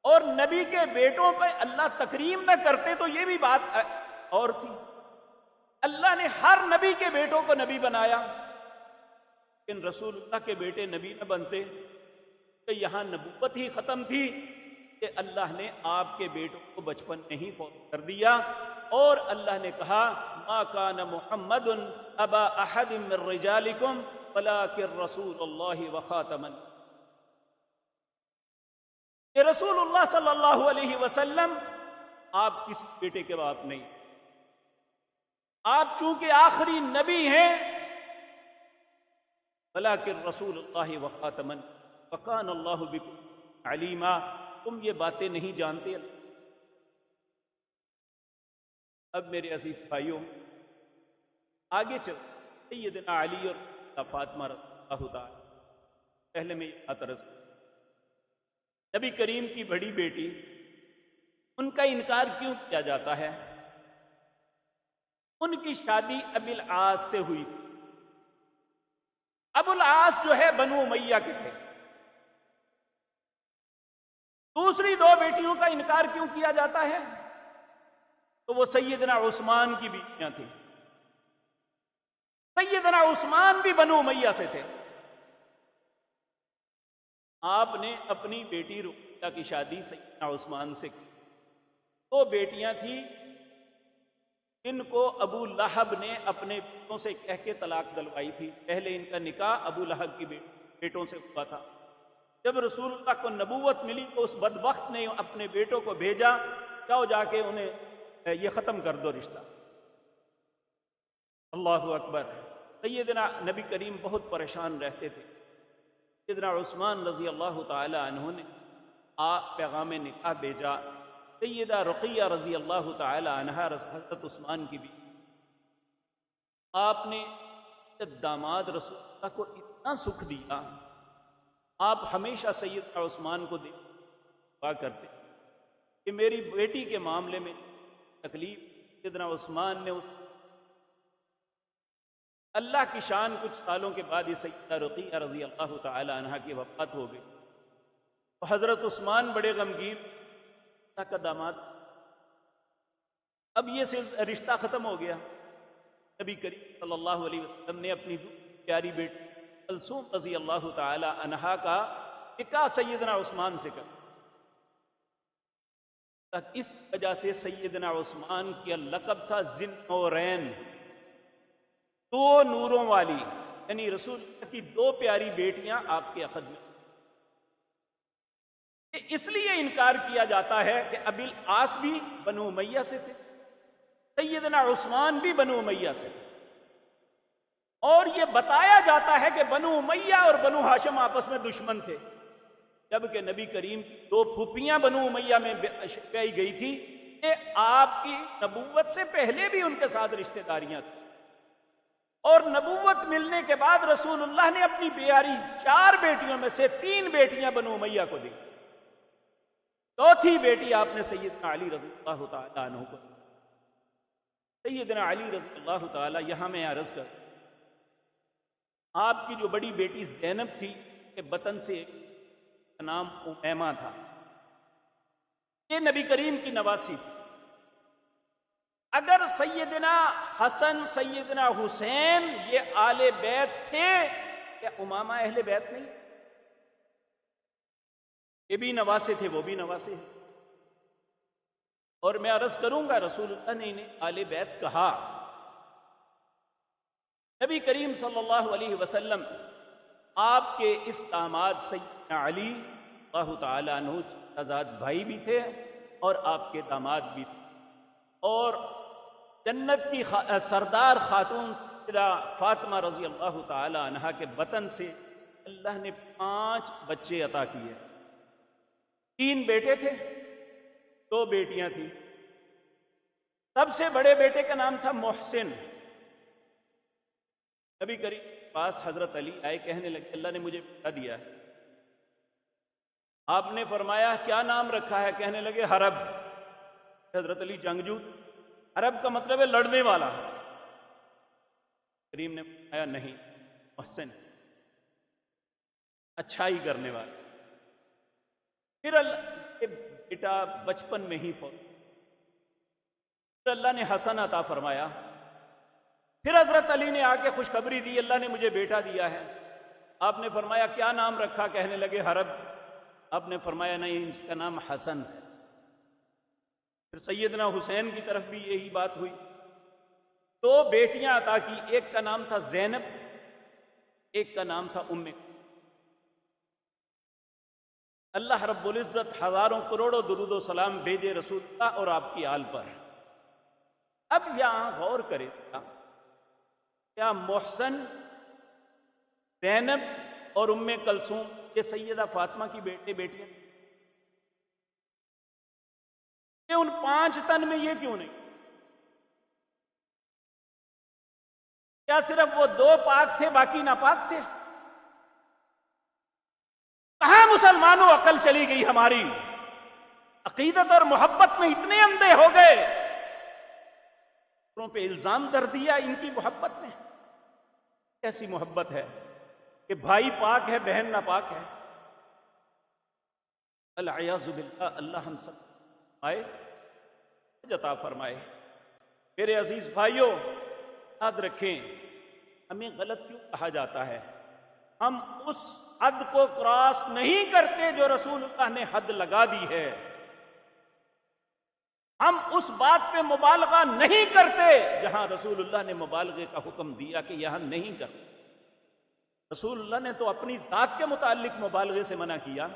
اور نبی کے بیٹوں پہ اللہ تکریم نہ کرتے تو یہ بھی بات اور تھی۔ اللہ نے ہر نبی کے بیٹوں کو نبی بنایا، لیکن رسول اللہ کے بیٹے نبی نہ بنتے کہ یہاں نبوت ہی ختم تھی کہ اللہ نے آپ کے بیٹوں کو بچپن میں ہی فوت کر دیا، اور اللہ نے کہا ما کان محمد ابا احد من رجالکم ولکن رسول اللہ وخاتم النبیین، کہ رسول اللہ صلی اللہ علیہ وسلم آپ کسی بیٹے کے باپ نہیں، آپ چونکہ آخری نبی ہیں، ولکن رسول اللہ وخاتم النبیین وکان اللہ بکم علیما، تم یہ باتیں نہیں جانتے۔ اب میرے عزیز بھائیوں، آگے چل سیدنا علی اور سیدنا فاطمہ رضی اللہ تعالیٰ، پہلے میں یہ بات عرض کروں، نبی کریم کی بڑی بیٹی، ان کا انکار کیوں کیا جاتا ہے؟ ان کی شادی ابی العاص سے ہوئی تھی۔ ابو العاص جو ہے بنو امیہ کے تھے۔ دوسری دو بیٹیوں کا انکار کیوں کیا جاتا ہے؟ تو وہ سیدنا عثمان کی بیٹیاں تھیں۔ سیدنا عثمان بھی بنو امیہ سے تھے۔ آپ نے اپنی بیٹی رقیہ کی شادی سیدنا عثمان سے کی۔ دو بیٹیاں تھیں جن کو ابو لہب نے اپنے بیٹوں سے کہہ کے طلاق دلوائی تھی۔ پہلے ان کا نکاح ابو لہب کی بیٹوں سے ہوا تھا۔ جب رسول اللہ کو نبوت ملی تو اس بدبخت نے اپنے بیٹوں کو بھیجا، جاؤ جا کے انہیں یہ ختم کر دو رشتہ۔ اللہ اکبر۔ سیدنا نبی کریم بہت پریشان رہتے تھے۔ سیدنا عثمان رضی اللہ تعالی عنہ نے پیغام نکاح بھیجا۔ سیدہ رقیہ رضی اللہ تعالی عنہا حضرت عثمان کی بھی، آپ نے داماد رسول اللہ کو اتنا سکھ دیا، آپ ہمیشہ سیدنا عثمان کو دعا کرتے کہ میری بیٹی کے معاملے میں تکلیف۔ سیدنا عثمان نے اس اللہ کی شان کچھ سالوں کے بعد یہ سیدہ رقیہ رضی اللہ تعالی عنہا کی وفات ہو گئی، تو حضرت عثمان بڑے غمگین، اللہ کا داماد، اب یہ رشتہ ختم ہو گیا۔ نبی کریم صلی اللہ علیہ وسلم نے اپنی پیاری بیٹی کلثوم رضی اللہ تعالی عنہا کا نکاح سیدنا عثمان سے کر، اس وجہ سے سیدنا عثمان کا لقب تھا ذی النورین، دو نوروں والی، یعنی رسول اللہ کی دو پیاری بیٹیاں آپ کے عقد میں۔ اس لیے انکار کیا جاتا ہے کہ ابی العاص بھی بنو امیہ سے تھے، سیدنا عثمان بھی بنو امیہ سے تھے، اور یہ بتایا جاتا ہے کہ بنو امیہ اور بنو ہاشم آپس میں دشمن تھے، جبکہ نبی کریم کی دو پھوپھیاں بنو امیہ میں پائی گئی تھی کہ آپ کی نبوت سے پہلے بھی ان کے ساتھ رشتہ داریاں تھیں، اور نبوت ملنے کے بعد رسول اللہ نے اپنی پیاری 4 بیٹیوں میں سے 3 بیٹیاں بنو امیہ کو دی، چوتھی بیٹی آپ نے سیدنا علی رضی اللہ تعالیٰ عنہ کو دی۔ سیدنا علی رضی اللہ تعالیٰ، یہاں میں عرض کر، آپ کی جو بڑی بیٹی زینب تھی کہ بطن سے ایک نام امیمہ تھا، یہ نبی کریم کی نواسی تھی۔ اگر سیدنا حسن سیدنا حسین یہ آل بیت تھے، کیا امامہ اہل بیت نہیں؟ یہ بھی نواسے تھے، وہ بھی نواسے ہیں۔ اور میں عرض کروں گا، رسول اللہ نے انہیں آل بیت کہا۔ نبی کریم صلی اللہ علیہ وسلم آپ کے اس داماد سیدنا علی اللہ تعالیٰ عنہ آزاد بھائی بھی تھے اور آپ کے داماد بھی تھے، اور جنت کی سردار خاتون سیدہ فاطمہ رضی اللہ تعالی عنہا کے بطن سے اللہ نے 5 بچے عطا کیے، 3 بیٹے تھے، 2 بیٹیاں تھیں۔ سب سے بڑے بیٹے کا نام تھا محسن۔ نبی کریم کے پاس حضرت علی آئے، کہنے لگے اللہ نے مجھے بیٹا دیا ہے۔ آپ نے فرمایا کیا نام رکھا ہے؟ کہنے لگے حرب۔ حضرت علی جنگجو، حرب کا مطلب ہے لڑنے والا۔ کریم نے فرمایا نہیں، محسن، اچھائی کرنے والا۔ پھر اللہ کے بیٹا بچپن میں ہی فوت، پھر اللہ نے حسن عطا فرمایا۔ پھر حضرت علی نے آ کے خوشخبری دی اللہ نے مجھے بیٹا دیا ہے۔ آپ نے فرمایا کیا نام رکھا؟ کہنے لگے حرب۔ آپ نے فرمایا نہیں، اس کا نام حسن ہے۔ پھر سیدنا حسین کی طرف بھی یہی بات ہوئی۔ دو بیٹیاں عطا کی، ایک کا نام تھا زینب، ایک کا نام تھا ام۔ اللہ رب العزت ہزاروں کروڑوں درود و سلام بھیجے رسول اللہ اور آپ کی آل پر۔ اب یہاں غور کرے کیا محسن، زینب اور ام کلثوم یہ سیدہ فاطمہ کی بیٹیاں؟ کہ ان 5 تن میں یہ کیوں نہیں؟ کیا صرف وہ 2 پاک تھے باقی ناپاک تھے؟ کہاں مسلمانوں عقل چلی گئی ہماری؟ عقیدت اور محبت میں اتنے اندھے ہو گئے، دوسروں پہ الزام در دیا ان کی محبت میں۔ کیسی محبت ہے کہ بھائی پاک ہے بہن ناپاک ہے؟ العیاذ باللہ، اللہ ہم سب آئے عطا فرمائے۔ میرے عزیز بھائیوں، یاد رکھیں ہمیں غلط کیوں کہا جاتا ہے؟ ہم اس حد کو کراس نہیں کرتے جو رسول اللہ نے حد لگا دی ہے، ہم اس بات پہ مبالغہ نہیں کرتے جہاں رسول اللہ نے مبالغے کا حکم دیا کہ یہاں نہیں کرتے۔ رسول اللہ نے تو اپنی ذات کے متعلق مبالغے سے منع کیا۔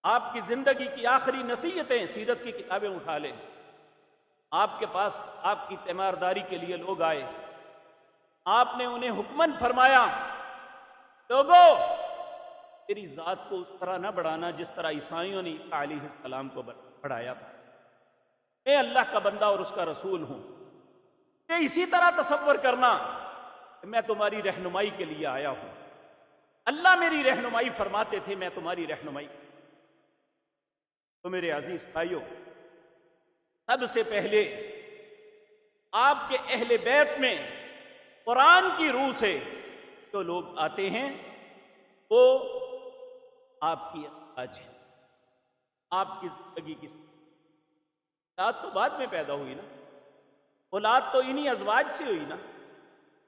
آپ کی زندگی کی آخری نصیحتیں سیرت کی کتابیں اٹھا لیں، آپ کے پاس آپ کی تیمارداری کے لیے لوگ آئے، آپ نے انہیں حکمن فرمایا، لوگو میری ذات کو اس طرح نہ بڑھانا جس طرح عیسائیوں نے عیسیٰ علیہ السلام کو بڑھایا تھا، میں اللہ کا بندہ اور اس کا رسول ہوں، کہ اسی طرح تصور کرنا کہ میں تمہاری رہنمائی کے لیے آیا ہوں۔ اللہ میری رہنمائی فرماتے تھے، میں تمہاری رہنمائی۔ تو میرے عزیز بھائیوں، سب سے پہلے آپ کے اہل بیت میں قرآن کی روح سے جو لوگ آتے ہیں وہ آپ کی ازواج ہیں، آپ کی زندگی کی اولاد تو بعد میں پیدا ہوئی نا، اولاد تو انہی ازواج سے ہوئی نا۔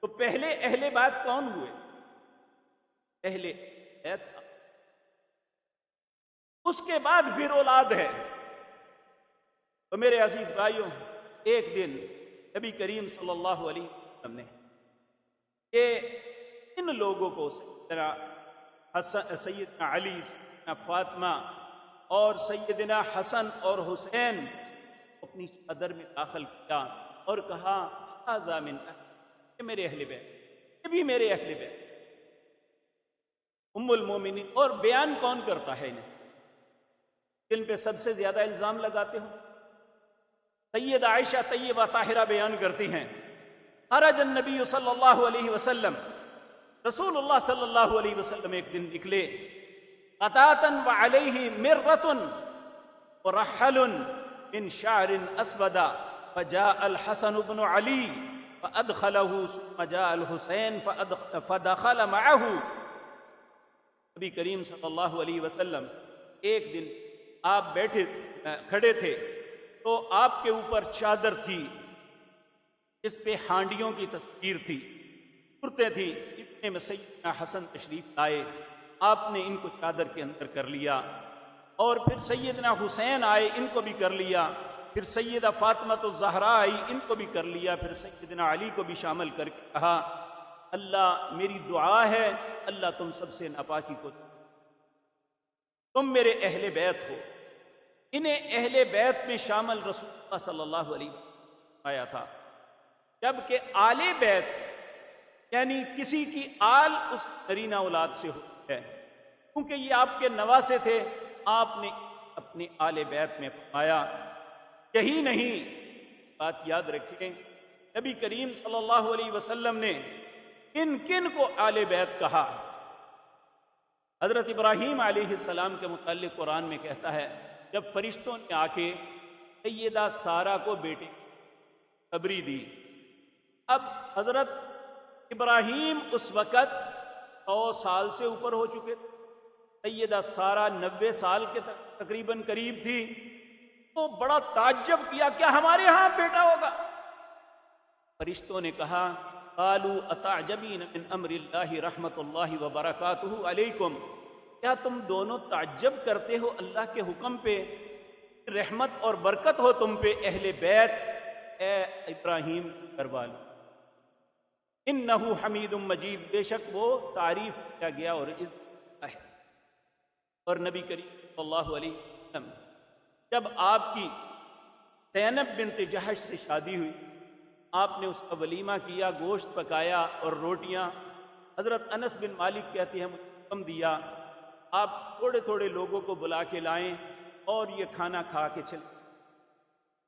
تو پہلے اہل بیت کون ہوئے؟ اہل بیت، اس کے بعد پھر اولاد ہے۔ تو میرے عزیز بھائیوں، ایک دن نبی کریم صلی اللہ علیہ وسلم نے ان لوگوں کو سیدنا علی، سیدنا فاطمہ اور سیدنا حسن اور حسین اپنی چادر میں داخل کیا اور کہا ھذا من اہلی، یہ میرے اہل بیت، یہ بھی میرے اہل بیت، ام المومنین۔ اور بیان کون کرتا ہے انہیں؟ جن پہ سب سے زیادہ الزام لگاتے ہوں، سید عائشہ طیبہ طاہرہ بیان کرتی ہیں، خرج النبی صلی اللہ علیہ وسلم، رسول اللہ صلی اللہ علیہ وسلم ایک دن نکلے، غداۃ وعلیہ مرۃ ورحل من شعر اسود، فجاء الحسن بن علی فادخلہ ثم جاء الحسین فدخل معہ۔ نبی کریم صلی اللہ علیہ وسلم ایک دن آپ کھڑے تھے تو آپ کے اوپر چادر تھی، اس پہ ہانڈیوں کی تصویر تھی، کرتے تھی، اتنے میں سیدنا حسن تشریف لائے، آپ نے ان کو چادر کے اندر کر لیا، اور پھر سیدنا حسین آئے، ان کو بھی کر لیا، پھر سیدہ فاطمہ الزہرا آئی، ان کو بھی کر لیا، پھر سیدنا علی کو بھی شامل کر کے کہا اللہ میری دعا ہے اللہ تم سب سے ناپاکی کو، تم میرے اہل بیت ہو۔ انہیں اہل بیت میں شامل رسول اللہ صلی اللہ علیہ وسلم آیا تھا، جبکہ آل بیت یعنی کسی کی آل اس نرینہ اولاد سے ہوتی ہے، کیونکہ یہ آپ کے نواسے تھے، آپ نے اپنے آل بیت میں فرمایا۔ یہی نہیں، بات یاد رکھیں، نبی کریم صلی اللہ علیہ وسلم نے کن کن کو آل بیت کہا؟ حضرت ابراہیم علیہ السلام کے متعلق قرآن میں کہتا ہے، جب فرشتوں نے آ کے سیدہ سارہ کو بیٹے خبری دی، اب حضرت ابراہیم اس وقت 100 سال سے اوپر ہو چکے تھے، سیدہ سارہ 90 سال کے تقریباً قریب تھی، تو بڑا تعجب کیا کیا ہمارے ہاں بیٹا ہوگا؟ فرشتوں نے کہا قالوا اتعجبین من امر اللہ رحمت اللہ وبرکاتہ علیکم، کیا تم دونوں تعجب کرتے ہو اللہ کے حکم پہ؟ رحمت اور برکت ہو تم پہ اہل بیت اے ابراہیم گھر والو، انہ حمید مجید، بے شک وہ تعریف کیا گیا اور عزت ہے۔ اور نبی کریم صلی اللہ علیہ وسلم جب آپ کی زینب بنت جحش سے شادی ہوئی، آپ نے اس کا ولیمہ کیا، گوشت پکایا اور روٹیاں۔ حضرت انس بن مالک کہتے ہیں مجھے حکم دیا آپ تھوڑے تھوڑے لوگوں کو بلا کے لائیں اور یہ کھانا کھا کے چلیں۔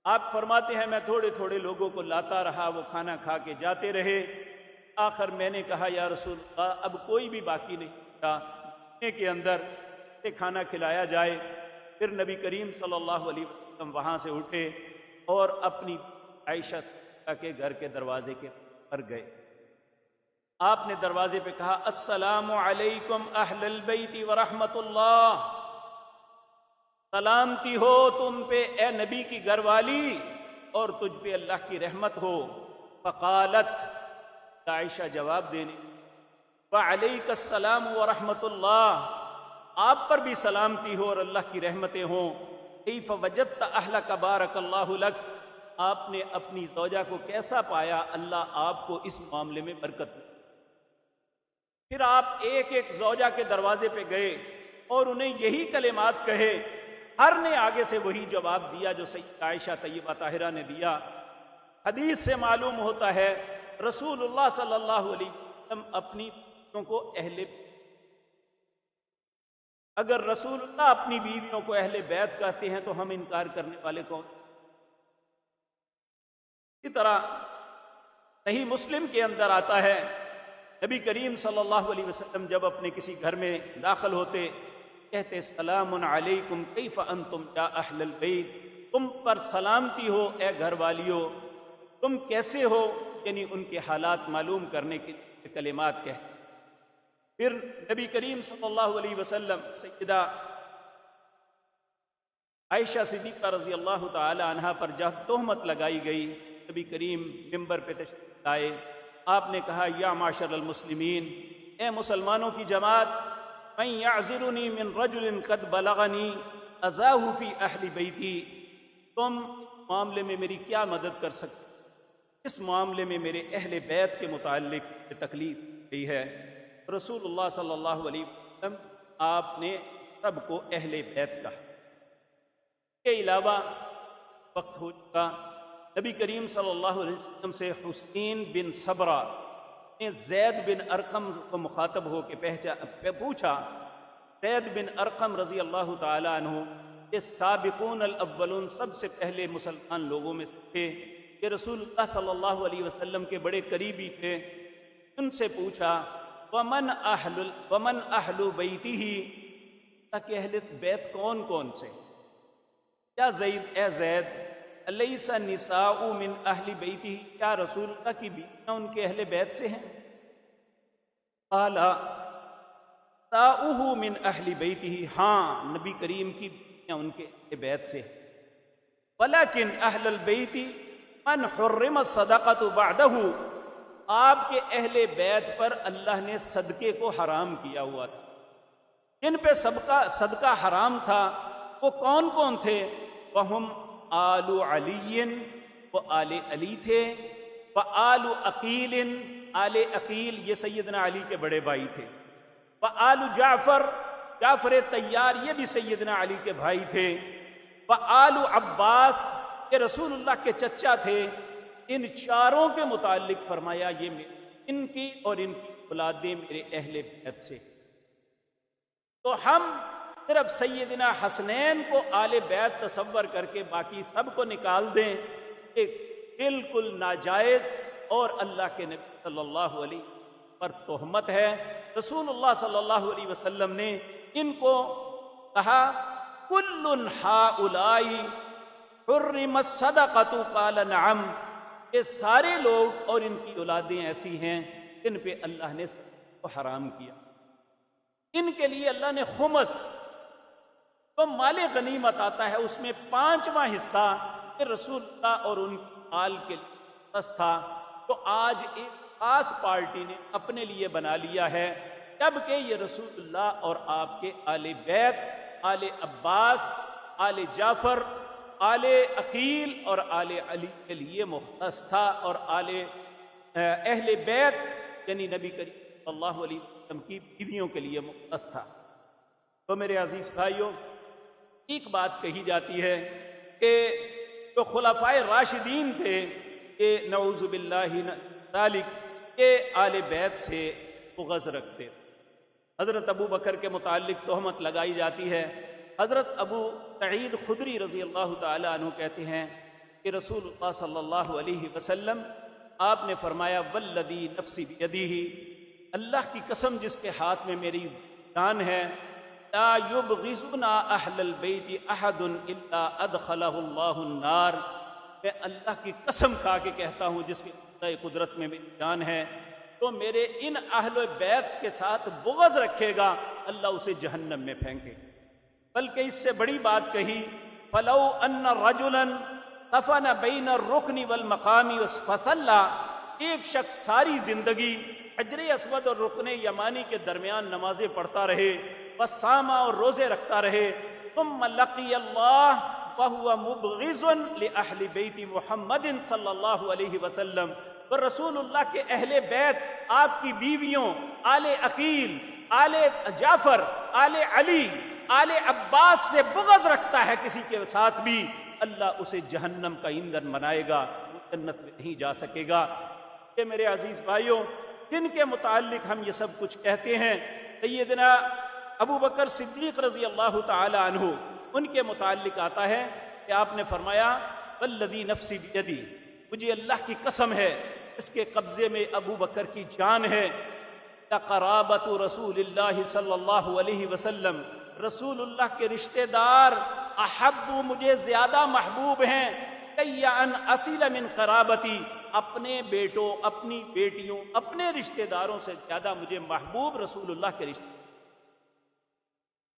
آپ فرماتے ہیں میں تھوڑے تھوڑے لوگوں کو لاتا رہا، وہ کھانا کھا کے جاتے رہے۔ آخر میں نے کہا یا رسول اللہ اب کوئی بھی باقی نہیں تھا کے اندر سے کھانا کھلایا جائے۔ پھر نبی کریم صلی اللہ علیہ وسلم وہاں سے اٹھے اور اپنی عائشہ کے گھر کے دروازے کے پر گئے۔ آپ نے دروازے پہ کہا السلام علیکم اہل البیت ورحمۃ اللہ، سلامتی ہو تم پہ اے نبی کی گھر والی اور تجھ پہ اللہ کی رحمت ہو۔ فقالت، عائشہ جواب دینے، وعلیک السلام ورحمۃ اللہ، آپ پر بھی سلامتی ہو اور اللہ کی رحمتیں ہوں۔ کیف وجدت اہلک بارک اللہ لک، آپ نے اپنی زوجہ کو کیسا پایا، اللہ آپ کو اس معاملے میں برکت دے۔ پھر آپ ایک ایک زوجہ کے دروازے پہ گئے اور انہیں یہی کلمات کہے، ہر نے آگے سے وہی جواب دیا جو سید عائشہ طیبہ طاہرہ نے دیا۔ حدیث سے معلوم ہوتا ہے رسول اللہ صلی اللہ علیہ وسلم اپنی بیویوں کو اگر رسول اللہ اپنی بیویوں کو اہل بیت کہتے ہیں تو ہم انکار کرنے والے کون؟ اسی طرح صحیح مسلم کے اندر آتا ہے نبی کریم صلی اللہ علیہ وسلم جب اپنے کسی گھر میں داخل ہوتے کہتے سلام علیکم کیف انتم یا اہل البیت، تم پر سلامتی ہو اے گھر والیو، تم کیسے ہو، یعنی ان کے حالات معلوم کرنے کے کلمات کہتے۔ پھر نبی کریم صلی اللہ علیہ وسلم سیدہ عائشہ صدیقہ رضی اللہ تعالی عنہا پر جب تہمت لگائی گئی، نبی کریم ممبر پہ تشریف لائے، آپ نے کہا یا معاشر المسلمین، اے مسلمانوں کی جماعت، من یعذرنی من رجل قد بلغنی اذاہ فی اہل بیتی، تم معاملے میں میری کیا مدد کر سکتے؟ اس معاملے میں میرے اہل بیت کے متعلق تکلیف ہوئی ہے۔ رسول اللہ صلی اللہ علیہ وسلم آپ نے سب کو اہل بیت کہا۔ اس کے علاوہ وقت ہو چکا، نبی کریم صلی اللہ علیہ وسلم سے حسین بن صبرہ نے زید بن ارقم کو مخاطب ہو کے پوچھا، زید بن ارقم رضی اللہ تعالی عنہ یہ سابقون الاولون سب سے پہلے مسلمان لوگوں میں سے تھے، کہ رسول اللہ صلی اللہ علیہ وسلم کے بڑے قریبی تھے۔ ان سے پوچھا ومن اہل بیتہ، کہ اہل بیت کون کون سے؟ یا زید، اے زید، الیس النساء من اہل بیتہ، کیا رسول اللہ کی بیویاں ان کے اہل بیت سے ہیں؟ قال نساؤہ من اہل بیتہ، ہاں نبی کریم کی بیویاں ان کے اہل بیت سے ہیں۔ ولکن اہل البیت من حرم الصدقۃ بعدہ، آپ کے اہل بیت پر اللہ نے صدقے کو حرام کیا ہوا تھا۔ جن پہ صدقہ حرام تھا وہ کون کون تھے؟ وہم آل علی، وہ آل علی تھے، وآل عقیل، آل عقیل یہ سیدنا علی کے بڑے بھائی تھے، وآل جعفر، جعفر طیار یہ بھی سیدنا علی کے بھائی تھے، وآل عباس یہ رسول اللہ کے چچا تھے۔ ان چاروں کے متعلق فرمایا یہ ان کی اور ان کی اولادیں میرے اہل بیت سے۔ تو ہم صرف سیدنا حسنین کو آل بیت تصور کر کے باقی سب کو نکال دیں، ایک بالکل ناجائز اور اللہ کے نبی صلی اللہ علیہ وسلم پر تہمت ہے۔ رسول اللہ صلی اللہ علیہ وسلم نے ان کو کہا کل ہؤلاء حرم الصدقۃ، قال نعم، یہ سارے لوگ اور ان کی اولادیں ایسی ہیں جن پہ اللہ نے صدقہ کو حرام کیا۔ ان کے لیے اللہ نے خمس تو مال غنیمت آتا ہے، اس میں 5واں حصہ رسول اللہ اور ان کی آل کے لیے بس تھا۔ تو آج ایک خاص پارٹی نے اپنے لیے بنا لیا ہے جبکہ یہ رسول اللہ اور آپ کے آل بیت، آل عباس، آل جعفر، آل عقیل اور آل علی کے لیے مختص تھا، اور آل اہل بیت یعنی نبی کریم صلی اللہ علیہ وسلم کی بیویوں کے لیے مختص تھا۔ تو میرے عزیز بھائیوں، ایک بات کہی جاتی ہے کہ جو خلفائے راشدین تھے کہ نعوذ باللہ ذالک کہ آل بیت سے بغض رکھتے۔ حضرت ابو بکر کے متعلق تہمت لگائی جاتی ہے۔ حضرت ابو سعید خدری رضی اللہ تعالی عنہ کہتے ہیں کہ رسول اللہ صلی اللہ علیہ وسلم آپ نے فرمایا والذی نفسی بیدہ، اللہ کی قسم جس کے ہاتھ میں میری جان ہے، لا یبغضنا اہل البیت احد الا ادخلہ اللہ النار، میں اللہ کی قسم کھا کے کہتا ہوں جس کے قدرت میں میری جان ہے، تو میرے ان اہل بیت کے ساتھ بغض رکھے گا اللہ اسے جہنم میں پھینکے۔ بلکہ اس سے بڑی بات کہی، فلو ان رجلا دفن بین الرکن والمقام فصلى، ایک شخص ساری زندگی حجر اسود اور رکن یمانی کے درمیان نمازیں پڑھتا رہے، وصام اور روزے رکھتا رہے، ثم لقی اللہ وهو مبغض لأہل بیت محمد صلی اللہ علیہ وسلم، اور رسول اللہ کے اہل بیت، آپ کی بیویوں، آل عقیل، آل جعفر، آل علی، آل عباس سے بغض رکھتا ہے کسی کے ساتھ بھی، اللہ اسے جہنم کا ایندھن بنائے گا، وہ جنت میں نہیں جا سکے گا۔ کہ میرے عزیز بھائیوں، جن کے متعلق ہم یہ سب کچھ کہتے ہیں، سیدنا ابو بکر صدیق رضی اللہ تعالی عنہ، ان کے متعلق آتا ہے کہ آپ نے فرمایا والذی نفسی بیدی، مجھے اللہ کی قسم ہے اس کے قبضے میں ابو بکر کی جان ہے، قرابت رسول اللہ صلی اللہ علیہ وسلم، رسول اللہ کے رشتہ دار احب مجھے زیادہ محبوب ہیں، کہ ان اصل من قرابتی، اپنے بیٹوں، اپنی بیٹیوں، اپنے رشتہ داروں سے زیادہ مجھے محبوب رسول اللہ کے رشتہ۔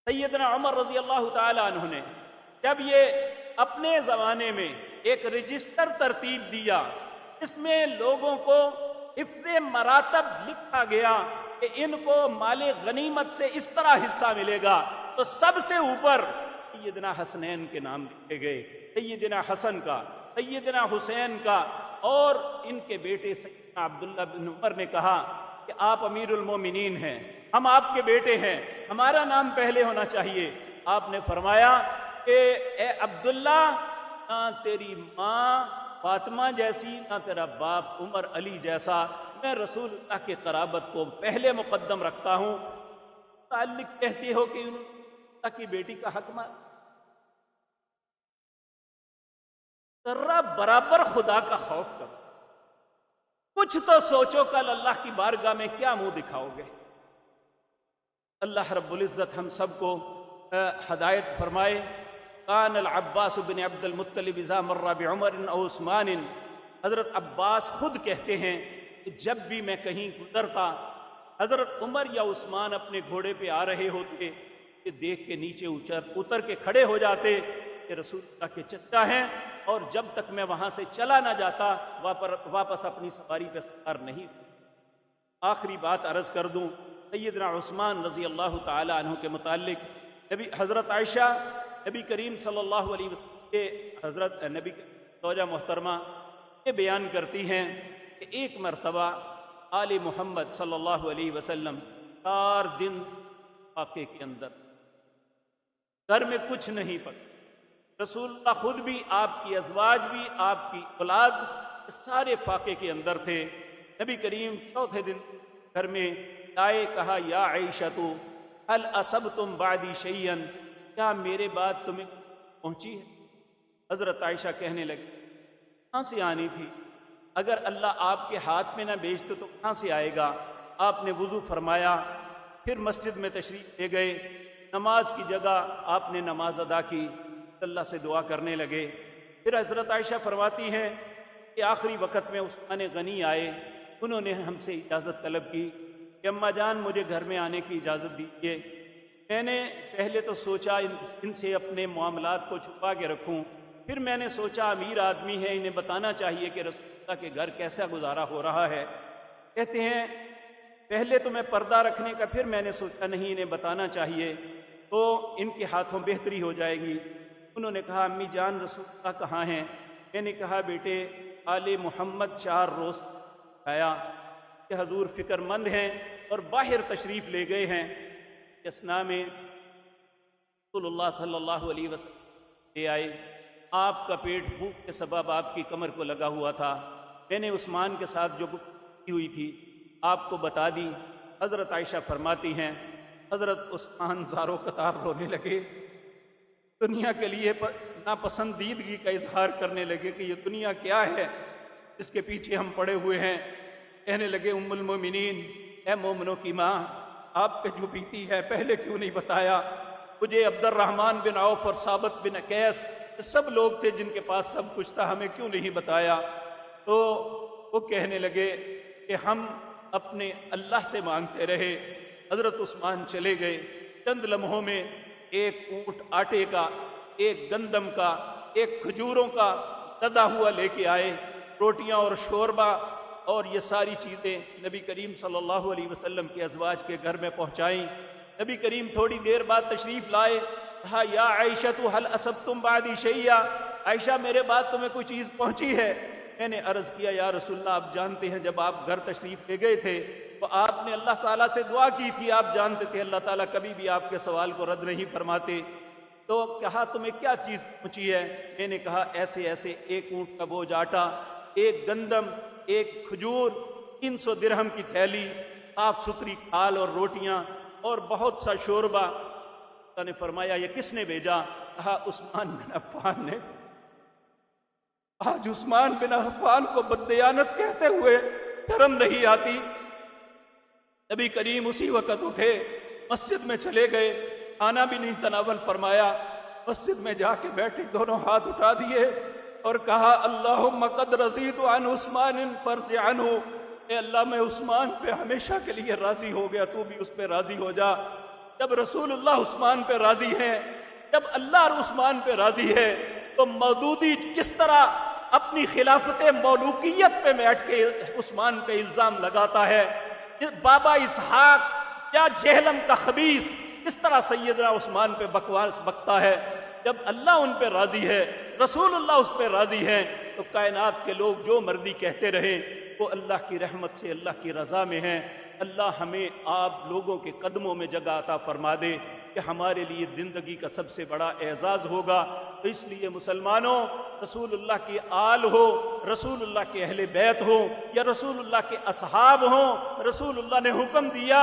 سیدنا عمر رضی اللہ تعالی عنہ نے جب یہ اپنے زمانے میں ایک رجسٹر ترتیب دیا، اس میں لوگوں کو حفظ مراتب لکھا گیا کہ ان کو مال غنیمت سے اس طرح حصہ ملے گا، تو سب سے اوپر سیدنا حسنین کے نام لکھے گئے، سیدنا حسن کا، سیدنا حسین کا، اور ان کے بیٹے سیدنا عبداللہ بن عمر نے کہا کہ آپ امیر المومنین ہیں، ہم آپ کے بیٹے ہیں، ہمارا نام پہلے ہونا چاہیے۔ آپ نے فرمایا کہ اے عبداللہ، نہ تیری ماں فاطمہ جیسی، نہ تیرا باپ عمر علی جیسا، میں رسول اللہ کی قرابت کو پہلے مقدم رکھتا ہوں۔ تعلق کہتے ہو کہ اللہ کی بیٹی کا حق مار، ذرہ برابر خدا کا خوف کرو، کچھ تو سوچو کل اللہ کی بارگاہ میں کیا منہ دکھاؤ گے۔ اللہ رب العزت ہم سب کو ہدایت فرمائے۔ کان العباس بن عبد المطلب اذا مر بعمر او عثمان، حضرت عباس خود کہتے ہیں کہ جب بھی میں کہیں گزرتا، حضرت عمر یا عثمان اپنے گھوڑے پہ آ رہے ہوتے کہ دیکھ کے نیچے اتر کے کھڑے ہو جاتے کہ رسول اللہ کے چچا ہیں، اور جب تک میں وہاں سے چلا نہ جاتا واپس اپنی سواری پہ سوار نہیں۔ آخری بات عرض کر دوں، سیدنا عثمان رضی اللہ تعالی عنہ کے متعلق حضرت عائشہ نبی کریم صلی اللہ علیہ وسلم کے حضرت نبی زوجہ محترمہ یہ بیان کرتی ہیں کہ ایک مرتبہ آل محمد صلی اللہ علیہ وسلم 4 دن فاقے کے اندر، گھر میں کچھ نہیں پکا، رسول اللہ خود بھی، آپ کی ازواج بھی، آپ کی اولاد سارے فاقے کے اندر تھے۔ نبی کریم 4تھے دن گھر میں آئے، کہا یا عائشہ هل اصبتم بعدی شیئا، کیا میرے بعد تمہیں پہنچی ہے؟ حضرت عائشہ کہنے لگی کہاں سے آنی تھی، اگر اللہ آپ کے ہاتھ میں نہ بھیجتے تو کہاں سے آئے گا۔ آپ نے وضو فرمایا، پھر مسجد میں تشریف لے گئے، نماز کی جگہ آپ نے نماز ادا کی، اللہ سے دعا کرنے لگے۔ پھر حضرت عائشہ فرماتی ہیں کہ آخری وقت میں عثمان غنی آئے، انہوں نے ہم سے اجازت طلب کی کہ اماں جان مجھے گھر میں آنے کی اجازت دیجیے۔ میں نے پہلے تو سوچا ان سے اپنے معاملات کو چھپا کے رکھوں، پھر میں نے سوچا امیر آدمی ہے، انہیں بتانا چاہیے کہ رسول اللہ کے گھر کیسا گزارا ہو رہا ہے۔ کہتے ہیں پہلے تو میں پردہ رکھنے کا، پھر میں نے سوچا نہیں انہیں بتانا چاہیے تو ان کے ہاتھوں بہتری ہو جائے گی۔ انہوں نے کہا امی جان رسول اللہ کہاں ہیں؟ میں نے کہا بیٹے آل محمد 4 روز آیا کہ حضور فکر مند ہیں اور باہر تشریف لے گئے ہیں۔ اسنا میں رسول اللہ صلی اللہ علیہ وسلم لے آئے، آپ کا پیٹ بھوک کے سبب آپ کی کمر کو لگا ہوا تھا۔ میں نے عثمان کے ساتھ جو گفتگو کی ہوئی تھی آپ کو بتا دی۔ حضرت عائشہ فرماتی ہیں حضرت عثمان زارو قطار رونے لگے، دنیا کے لیے ناپسندیدگی کا اظہار کرنے لگے کہ یہ دنیا کیا ہے اس کے پیچھے ہم پڑے ہوئے ہیں۔ کہنے لگے ام المومنین، اے مومنوں کی ماں، آپ پہ جو بیتی ہے پہلے کیوں نہیں بتایا؟ مجھے عبد الرحمن بن عوف اور ثابت بن قیس سب لوگ تھے جن کے پاس سب کچھ تھا، ہمیں کیوں نہیں بتایا؟ تو وہ کہنے لگے کہ ہم اپنے اللہ سے مانگتے رہے۔ حضرت عثمان چلے گئے، چند لمحوں میں ایک اونٹ آٹے کا، ایک گندم کا، ایک کھجوروں کا گدا ہوا لے کے آئے، روٹیاں اور شوربہ اور یہ ساری چیزیں نبی کریم صلی اللہ علیہ وسلم کے ازواج کے گھر میں پہنچائیں۔ نبی کریم تھوڑی دیر بعد تشریف لائے، کہا یا عائشہ حل اصبتم بعدی شیئا، عائشہ میرے بعد تمہیں کوئی چیز پہنچی ہے؟ میں نے عرض کیا یا رسول اللہ آپ جانتے ہیں جب آپ گھر تشریف لے گئے تھے تو آپ نے اللہ تعالیٰ سے دعا کی تھی، آپ جانتے تھے اللہ تعالیٰ کبھی بھی آپ کے سوال کو رد نہیں فرماتے۔ تو کہا تمہیں کیا چیز پہنچی ہے؟ میں نے کہا ایسے ایسے ایک اونٹ کا بوجھ آٹا، ایک گندم، ایک کھجور، 300 درہم کی تھیلی، صاف ستھری کھال اور روٹیاں اور بہت سا شوربہ۔ اللہ نے فرمایا یہ کس نے بھیجا؟ کہا عثمان بن عفان نے۔ آج عثمان بن عفان کو بددیانت کہتے ہوئے شرم نہیں آتی۔ نبی کریم اسی وقت اٹھے، مسجد میں چلے گئے، کھانا بھی نہیں تناول فرمایا، مسجد میں جا کے بیٹھے، دونوں ہاتھ اٹھا دیے اور کہا اللہم قد رضیت عن عثمان فرض عنہ، اے اللہ میں عثمان پہ ہمیشہ کے لیے راضی ہو گیا، تو بھی اس پہ راضی ہو جا۔ جب رسول اللہ عثمان پہ راضی ہیں، جب اللہ اور عثمان پہ راضی ہے تو مودودی کس طرح اپنی خلافت مولوکیت پہ بیٹھ کے عثمان پہ الزام لگاتا ہے؟ بابا اسحاق یا جہلم کا خبیث کس طرح سیدنا عثمان پہ بکواس بکتا ہے؟ جب اللہ ان پہ راضی ہے، رسول اللہ اس پہ راضی ہے، تو کائنات کے لوگ جو مرضی کہتے رہیں وہ اللہ کی رحمت سے اللہ کی رضا میں ہیں۔ اللہ ہمیں آپ لوگوں کے قدموں میں جگہ عطا فرما دے کہ ہمارے لیے زندگی کا سب سے بڑا اعزاز ہوگا۔ تو اس لیے مسلمانوں، رسول اللہ کی آل ہو، رسول اللہ کے اہل بیت ہو یا رسول اللہ کے اصحاب ہوں، رسول اللہ نے حکم دیا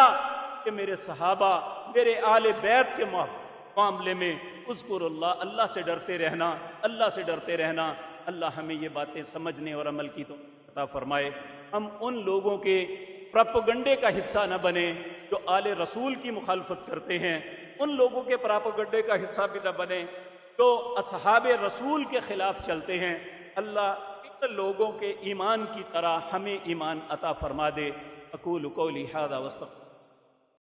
کہ میرے صحابہ، میرے آل بیت کے معاملے میں اذکر اللہ، اللہ سے ڈرتے رہنا، اللہ سے ڈرتے رہنا۔ اللہ ہمیں یہ باتیں سمجھنے اور عمل کی توفیق عطا فرمائے۔ ہم ان لوگوں کے پراپیگنڈے کا حصہ نہ بنیں جو آل رسول کی مخالفت کرتے ہیں، ان لوگوں کے پراپیگنڈے کا حصہ بھی نہ بنیں جو اصحاب رسول کے خلاف چلتے ہیں۔ اللہ ان لوگوں کے ایمان کی طرح ہمیں ایمان عطا فرما دے۔ اقول قولی ھذا واستغفر